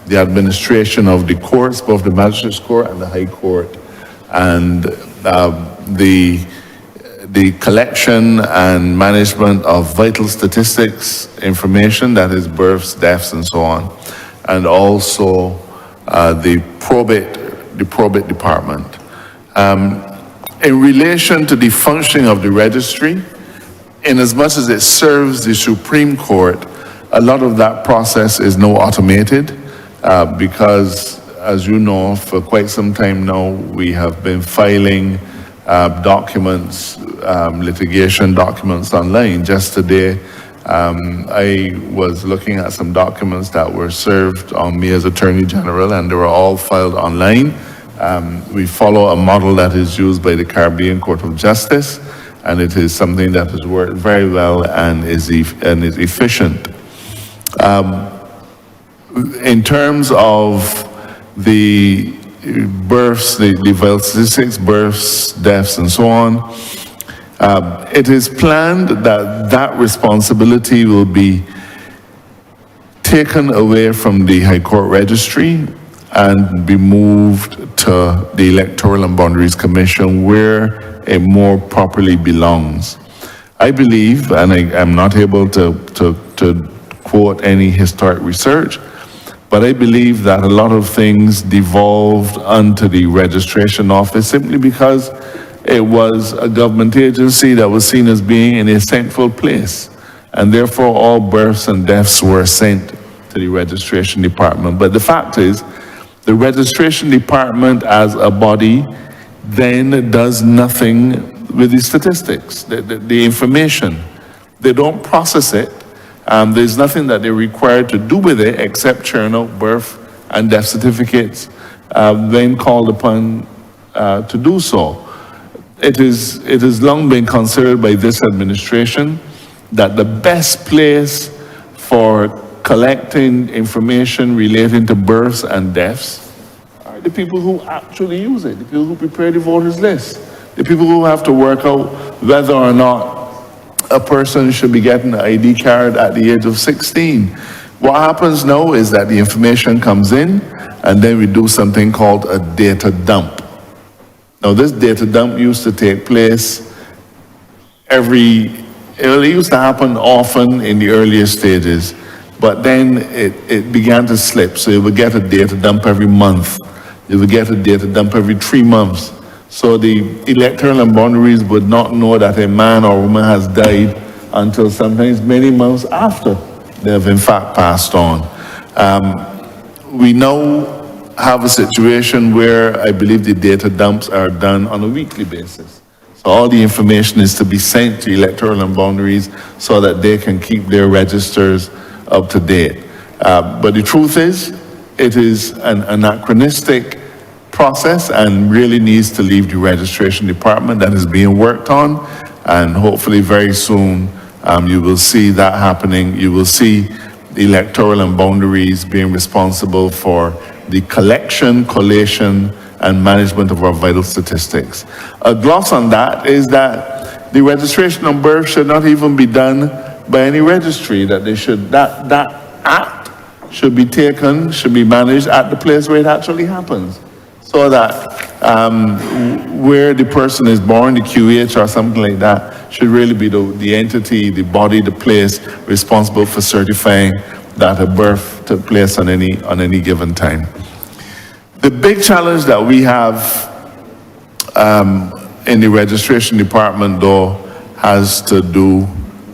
the administration of the courts, both the Magistrates Court and the High Court, and the collection and management of vital statistics, information, that is births, deaths, and so on, and also the probate department. In relation to the functioning of the registry, in as much as it serves the Supreme Court, a lot of that process is now automated because, as you know, for quite some time now, we have been filing documents, litigation documents online. Just today, I was looking at some documents that were served on me as Attorney General, and they were all filed online. We follow a model that is used by the Caribbean Court of Justice, and it is something that has worked very well and is efficient. in terms of the births, the vital statistics, births, deaths, and so on, it is planned that that responsibility will be taken away from the High Court Registry and be moved to the Electoral and Boundaries Commission, where it more properly belongs. I believe, and I'm not able to quote any historic research, but I believe that a lot of things devolved onto the registration office simply because it was a government agency that was seen as being in a central place. And therefore, all births and deaths were sent to the registration department. But the fact is, the registration department as a body then does nothing with the statistics, the information. They don't process it. There's nothing that they're required to do with it except churn out birth and death certificates when called upon to do so. It has long been considered by this administration that the best place for collecting information relating to births and deaths are the people who actually use it, the people who prepare the voters list, the people who have to work out whether or not a person should be getting an ID card at the age of 16. What happens now is that the information comes in and then we do something called a data dump. Now this data dump used to take place it used to happen often in the earlier stages, but then it began to slip. So you would get a data dump every month. You would get a data dump every 3 months. So the electoral and boundaries would not know that a man or woman has died until sometimes many months after they have in fact passed on. We now have a situation where I believe the data dumps are done on a weekly basis. So all the information is to be sent to electoral and boundaries so that they can keep their registers up to date. But the truth is, it is an anachronistic process and really needs to leave the registration department. That is being worked on, and hopefully very soon you will see that happening. You will see the electoral and boundaries being responsible for the collection, collation, and management of our vital statistics. A gloss on that is that the registration of birth should not even be done by any registry, that act should be taken, should be managed at the place where it actually happens. So that where the person is born, the QH or something like that, should really be the entity, the body, the place responsible for certifying that a birth took place on any given time. The big challenge that we have in the registration department, though, has to do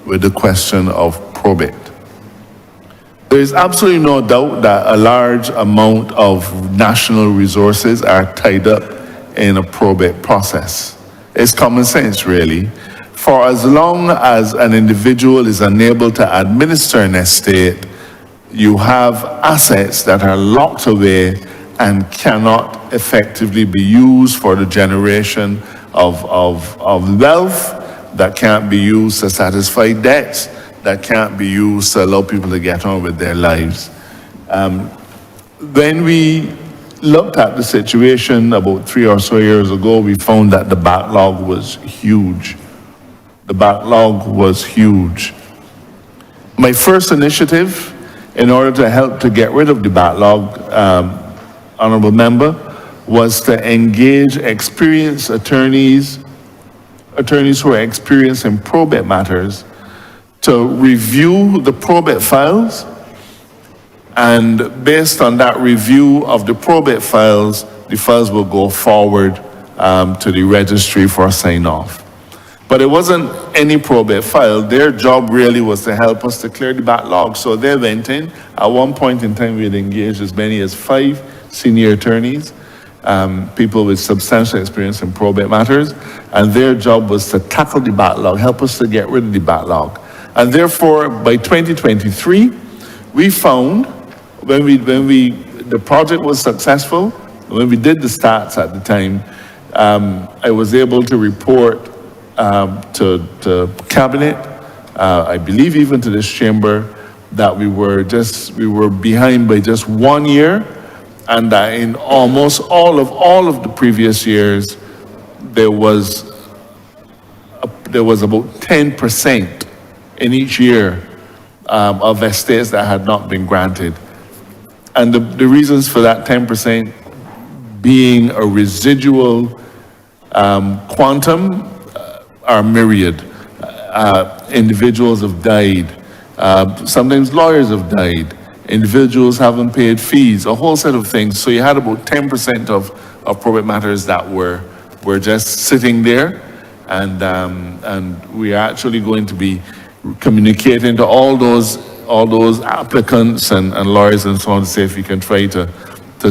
with the question of probate. There is absolutely no doubt that a large amount of national resources are tied up in a probate process. It's common sense, really. For as long as an individual is unable to administer an estate, you have assets that are locked away and cannot effectively be used for the generation of wealth, that can't be used to satisfy debts, that can't be used to allow people to get on with their lives. When we looked at the situation about 3 or so years ago, we found that the backlog was huge. The backlog was huge. My first initiative, in order to help to get rid of the backlog, Honourable Member, was to engage experienced attorneys who are experienced in probate matters, to review the probate files, and based on that review of the probate files, the files will go forward to the registry for a sign-off. But it wasn't any probate file. Their job really was to help us to clear the backlog. So they went in. At one point in time, we had engaged as many as 5 senior attorneys, people with substantial experience in probate matters, and their job was to tackle the backlog, help us to get rid of the backlog. And therefore, by 2023, we found, when the project was successful, when we did the stats at the time, I was able to report to Cabinet, I believe even to this chamber, that we were behind by just 1 year, and that in almost all of the previous years, there was about 10% in each year of estates that had not been granted. And the reasons for that 10% being a residual quantum are myriad. Individuals have died. Sometimes lawyers have died. Individuals haven't paid fees, a whole set of things. So you had about 10% of probate matters that were just sitting there, and we are actually going to be communicating to all those applicants and lawyers and so on to see if we can try to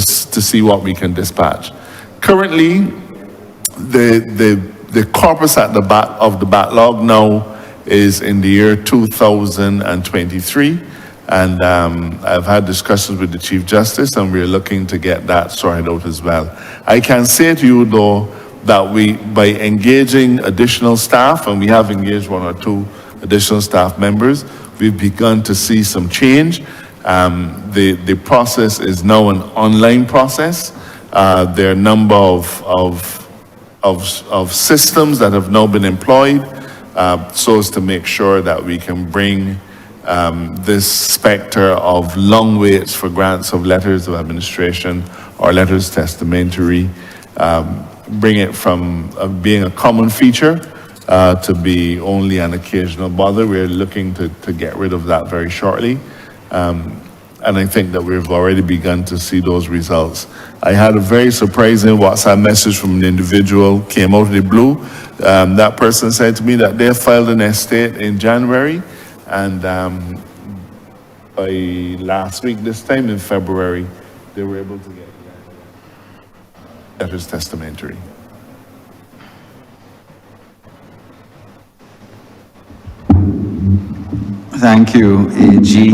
see what we can dispatch. Currently, the corpus at the back of the backlog now is in the year 2023, and I've had discussions with the Chief Justice, and we're looking to get that sorted out as well. I can say to you though that by engaging additional staff, and we have engaged 1 or 2 additional staff members, we've begun to see some change. The process is now an online process. There are a number of systems that have now been employed so as to make sure that we can bring this specter of long waits for grants of letters of administration or letters testamentary, bring it from being a common feature to be only an occasional bother. We're looking to get rid of that very shortly. And I think that we've already begun to see those results. I had a very surprising WhatsApp message from an individual, came out of the blue. That person said to me that they filed an estate in January, and by last week, this time in February, they were able to get letters testamentary. Thank you, AG.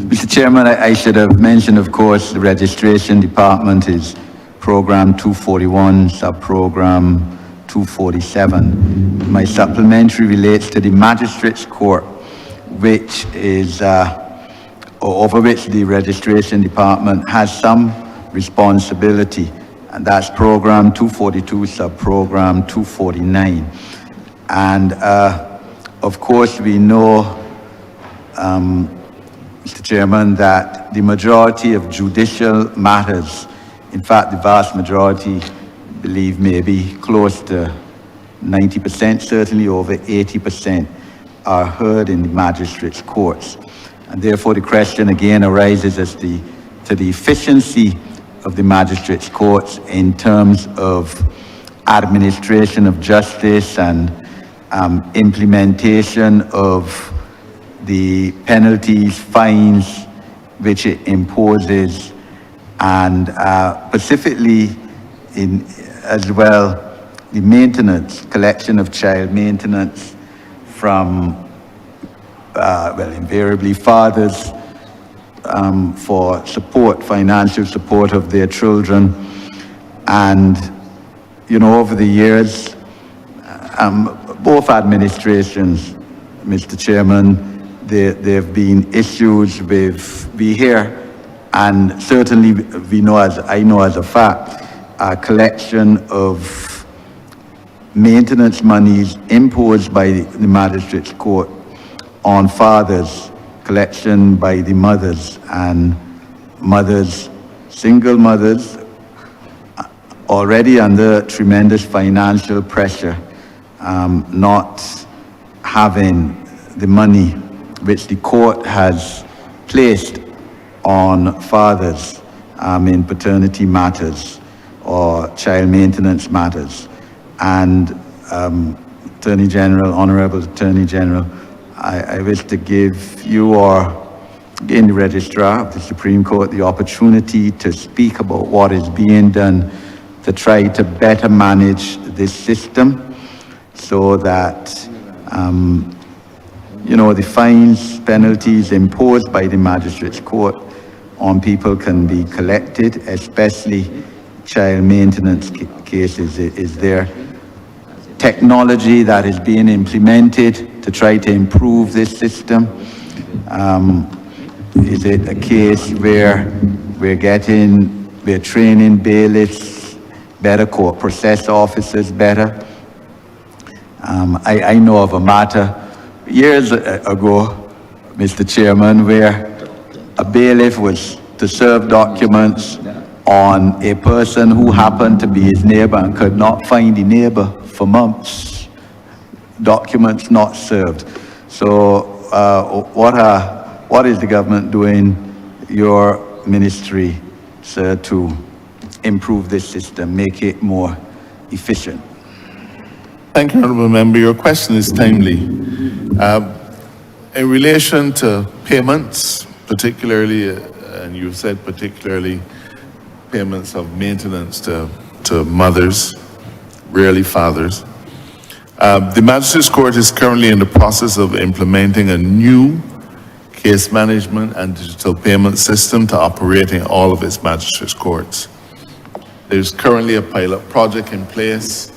Mr. Chairman, I should have mentioned, of course, the registration department is program 241, sub-program 247. My supplementary relates to the Magistrates Court, which is, over which the registration department has some responsibility, and that's program 242, sub-program 249. And of course, we know, Mr. Chairman, that the majority of judicial matters, in fact, the vast majority, I believe maybe close to 90%, certainly over 80%, are heard in the magistrates' courts. And therefore, the question again arises as to the efficiency of the magistrates' courts in terms of administration of justice and implementation of the penalties, fines, which it imposes, and specifically as well, the maintenance, collection of child maintenance from, well, invariably fathers for support, financial support of their children. And, you know, over the years, both administrations, Mr. Chairman, there have been issues with, we hear, and certainly we know, I know as a fact, a collection of maintenance monies imposed by the magistrates' court on fathers, collection by the mothers, and mothers, single mothers, already under tremendous financial pressure, not having the money which the court has placed on fathers in paternity matters or child maintenance matters. And Attorney General, Honourable Attorney General, I wish to give you or again the Registrar of the Supreme Court the opportunity to speak about what is being done to try to better manage this system so that you know, the fines, penalties imposed by the magistrates' court on people can be collected, especially child maintenance cases. Is there technology that is being implemented to try to improve this system? Is it a case where we're training bailiffs better, court process officers better? I know of a matter years ago, Mr. Chairman, where a bailiff was to serve documents on a person who happened to be his neighbor and could not find the neighbor for months. Documents not served. So what is the government doing, your ministry, sir, to improve this system, make it more efficient? Thank you, Honourable Member. Your question is timely. In relation to payments, particularly, and you said particularly, payments of maintenance to mothers, rarely fathers. The Magistrates Court is currently in the process of implementing a new case management and digital payment system to operate in all of its Magistrates Courts. There's currently a pilot project in place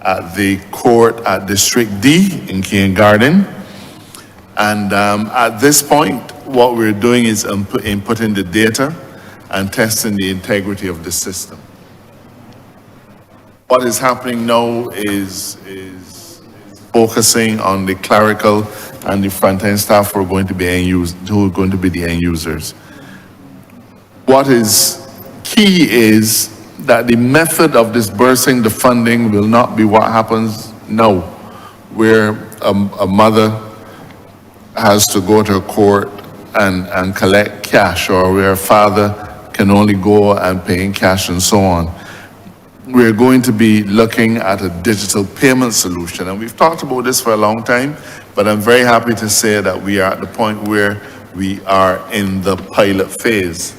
at the court at District D in Keene Garden. And at this point, what we're doing is inputting the data and testing the integrity of the system. What is happening now is focusing on the clerical and the front-end staff who are going to be the end users. What is key is that the method of disbursing the funding will not be what happens now, where a mother has to go to a court and collect cash, or where a father can only go and pay in cash and so on. We're going to be looking at a digital payment solution, and we've talked about this for a long time, but I'm very happy to say that we are at the point where we are in the pilot phase.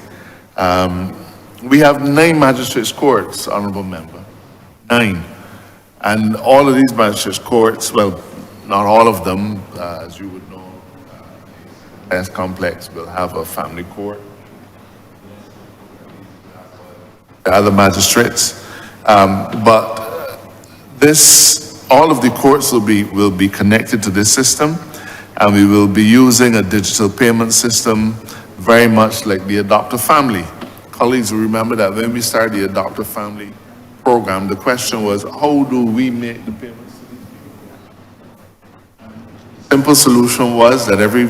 We have 9 magistrates courts, Honourable Member, 9. And all of these magistrates courts, well, not all of them, as you would know, S complex will have a family court. The other magistrates, but all of the courts will be connected to this system, and we will be using a digital payment system very much like the Adopt a Family. Colleagues will remember that when we started the Adopt a Family program, the question was, how do we make the payments to these people? Simple solution was that every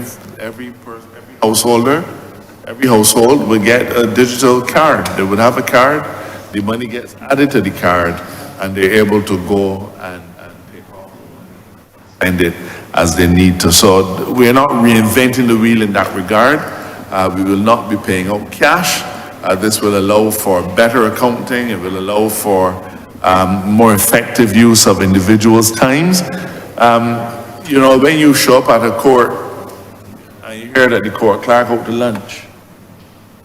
household would get a digital card. They would have a card, the money gets added to the card, and they're able to go and take off and spend it as they need to. So we're not reinventing the wheel in that regard. We will not be paying out cash. This will allow for better accounting. It will allow for more effective use of individuals' times. You know, when you show up at a court and you hear that the court clerk out to lunch,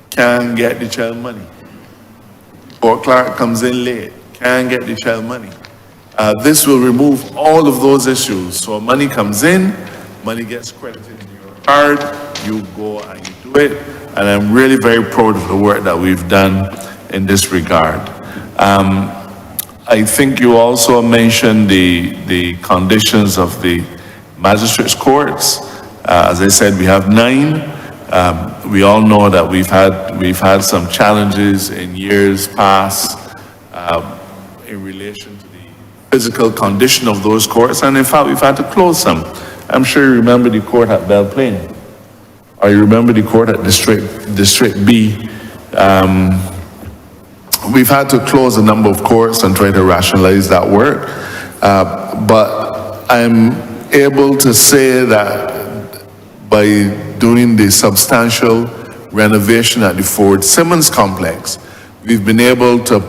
can't get the child money. Court clerk comes in late, can't get the child money. This will remove all of those issues. So money comes in, money gets credited in your card, you go and you do it. And I'm really very proud of the work that we've done in this regard. I think you also mentioned the conditions of the magistrates' courts. As I said, we have 9. We all know that we've had some challenges in years past in relation to the physical condition of those courts, and in fact, we've had to close some. I'm sure you remember the court at Belle Plaine. Or you remember the court at District B. We've had to close a number of courts and try to rationalize that work. But I'm able to say that by doing the substantial renovation at the Fort Simmons complex, we've been able to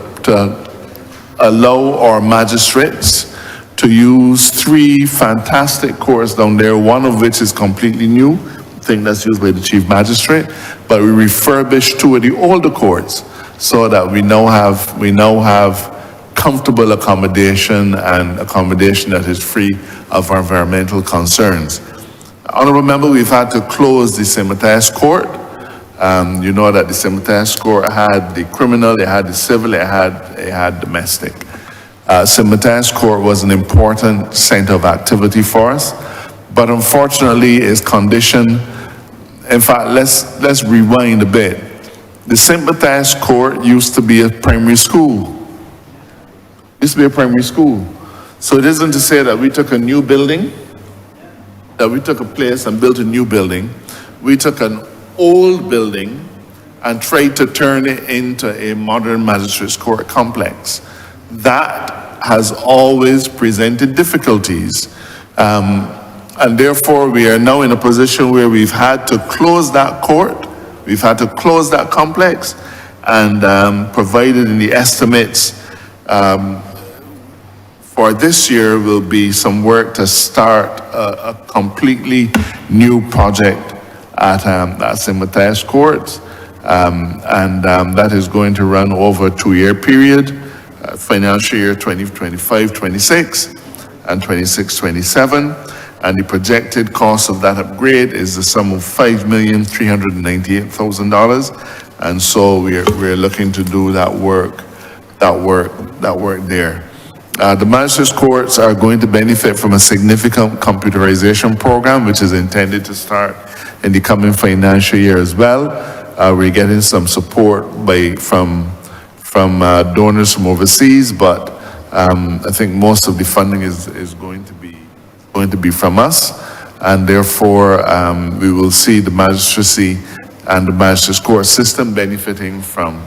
allow our magistrates to use 3 fantastic courts down there, one of which is completely new. I think that's used by the chief magistrate, but we refurbished 2 of the older courts so that we now have comfortable accommodation and accommodation that is free of environmental concerns. Honourable Member, we've had to close the Cemeteries Court. You know that the Cemeteries Court had the criminal, it had the civil, it had domestic. Cemeteries Court was an important center of activity for us, but unfortunately its condition In fact, let's rewind a bit. The Sympathize Court used to be a primary school. Used to be a primary school. So it isn't to say that we took a new building, that we took a place and built a new building. We took an old building and tried to turn it into a modern magistrates court complex. That has always presented difficulties. And therefore, we are now in a position where we've had to close that court, we've had to close that complex, and provided in the estimates for this year will be some work to start a completely new project at Sympathize Courts. That is going to run over a 2-year period, financial year 2025-26 and 26-27. And the projected cost of that upgrade is the sum of $5,398,000. And so we're looking to do that work there. The magistrates courts are going to benefit from a significant computerization program, which is intended to start in the coming financial year as well. We're getting some support from donors from overseas, but I think most of the funding is going to be from us, and therefore we will see the magistracy and the magistrates court system benefiting from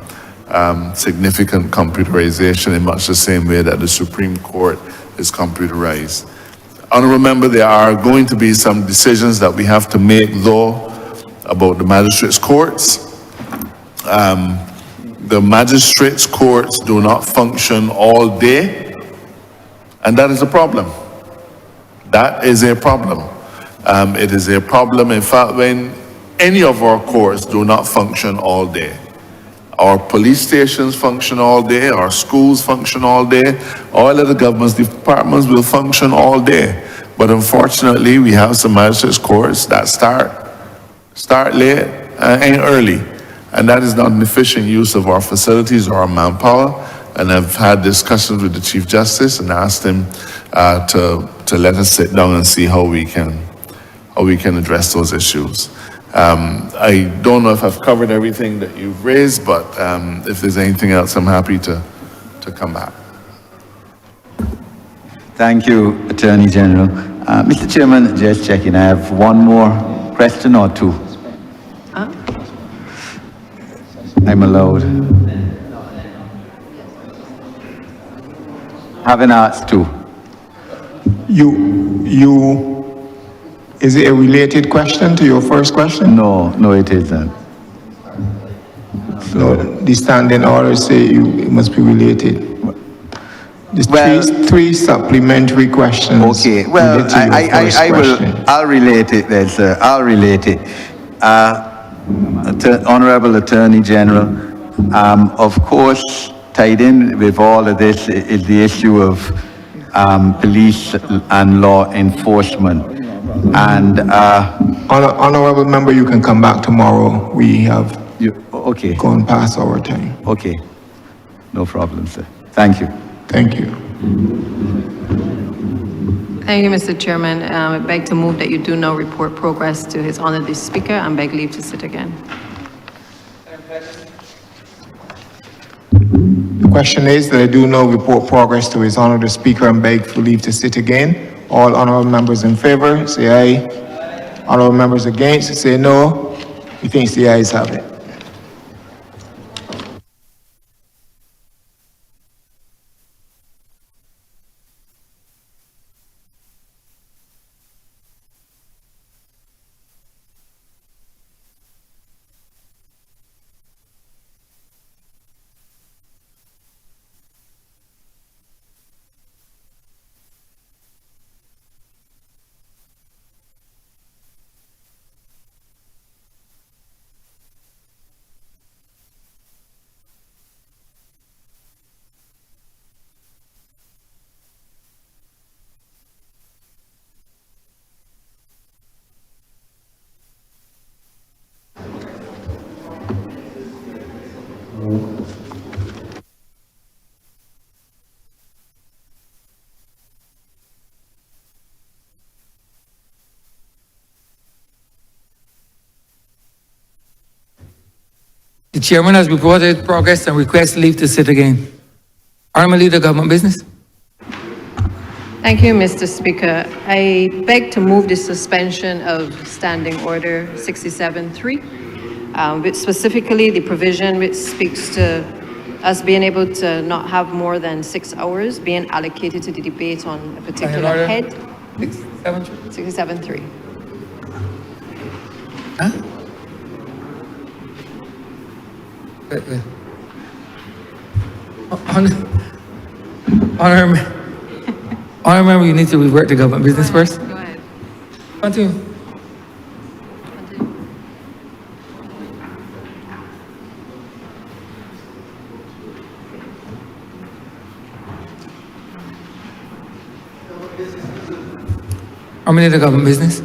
significant computerization in much the same way that the Supreme Court is computerized. Honourable member, there are going to be some decisions that we have to make, though, about the magistrates courts. The magistrates courts do not function all day, and that is a problem. That is a problem. It is a problem, in fact, when any of our courts do not function all day. Our police stations function all day, our schools function all day, all of the government departments will function all day. But unfortunately, we have some magistrates courts that start late and early. And that is not an efficient use of our facilities or our manpower. And I've had discussions with the Chief Justice and asked him to let us sit down and see how we can address those issues. I don't know if I've covered everything that you've raised, but if there's anything else, I'm happy to come back. Thank you, Attorney General. Mr. Chairman, just checking, I have one more question or two. I'm allowed. Haven't asked two. Is it a related question to your first question? No, it isn't. No, the standing orders say it must be related. There's Well- three supplementary questions. Okay, well, related to your first question. I'll relate it then, sir. I'll relate it. Honorable Attorney General, of course, tied in with all of this is the issue of police and law enforcement. And Honorable member, you can come back tomorrow. We have okay, gone past our time. okay, no problem, sir. Thank you. Thank you. Thank you, Mr. Chairman. I beg to move that you do now report progress to His Honor the Speaker and beg leave to sit again. The question is that I do now report progress to His Honor the Speaker and beg for leave to sit again. All honorable members in favor, say aye. Honorable members against, say no. Methinks the ayes have it. The chairman has reported progress and requests leave to sit again. Honourable Leader, Government Business. Thank you, Mr. Speaker. I beg to move the suspension of Standing Order 67-3, which specifically the provision which speaks to us being able to not have more than 6 hours being allocated to the debate on a particular order. head. 67-3. 67-3. Huh? Wait. Honourable, you need to revert to government business first. Go ahead. Continue. Honourable Leader, Government Business.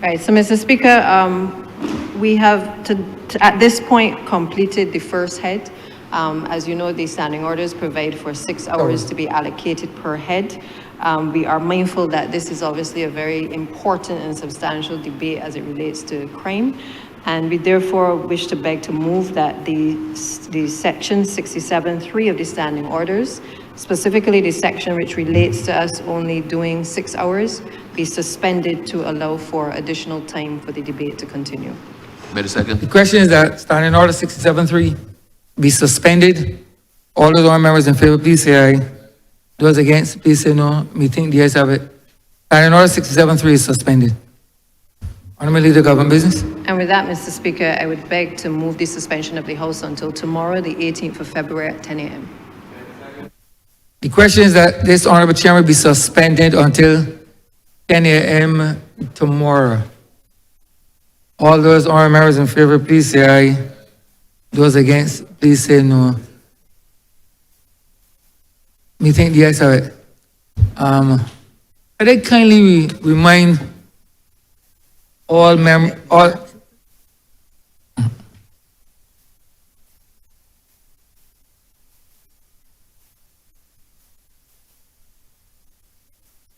Right, so Mr. Speaker, we have at this point completed the first head. As you know, the standing orders provide for 6 hours to be allocated per head. We are mindful that this is obviously a very important and substantial debate as it relates to crime. And we therefore wish to beg to move that the section 67.3 of the standing orders, specifically the section which relates to us only doing 6 hours, be suspended to allow for additional time for the debate to continue. Wait a second. The question is that Standing Order 67-3 be suspended. All those honourable members in favour, please say aye. Those against, please say no. Me think the ayes have it. Standing Order 67-3 is suspended. Honourable Leader, Government Business. And with that, Mr. Speaker, I would beg to move the suspension of the House until tomorrow, the 18th of February at 10 a.m. The question is that this Honourable Chairman be suspended until 10 a.m. tomorrow. All those honourable members in favour, please say aye. Those against, please say no. Me think the ayes have it. Could I kindly remind all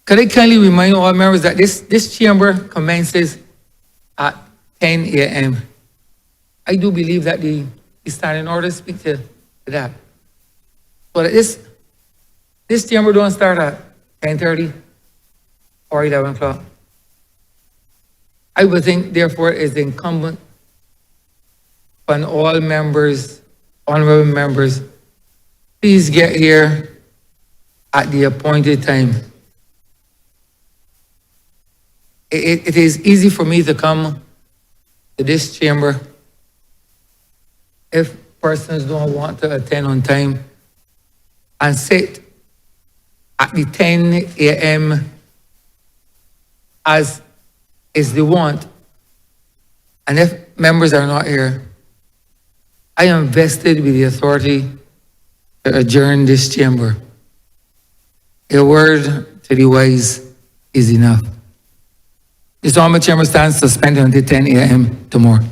Could I kindly remind all members that this chamber commences at 10 a.m. I do believe that the standing orders speak to that. But this chamber don't start at 10:30 or 11 o'clock. I would think, therefore, it is incumbent on all members, honourable members, please get here at the appointed time. It is easy for me to come to this chamber if persons don't want to attend on time and sit at the 10 a.m. as is the want. And if members are not here, I am vested with the authority to adjourn this chamber. A word to the wise is enough. This honourable chamber stands suspended until 10 a.m. tomorrow.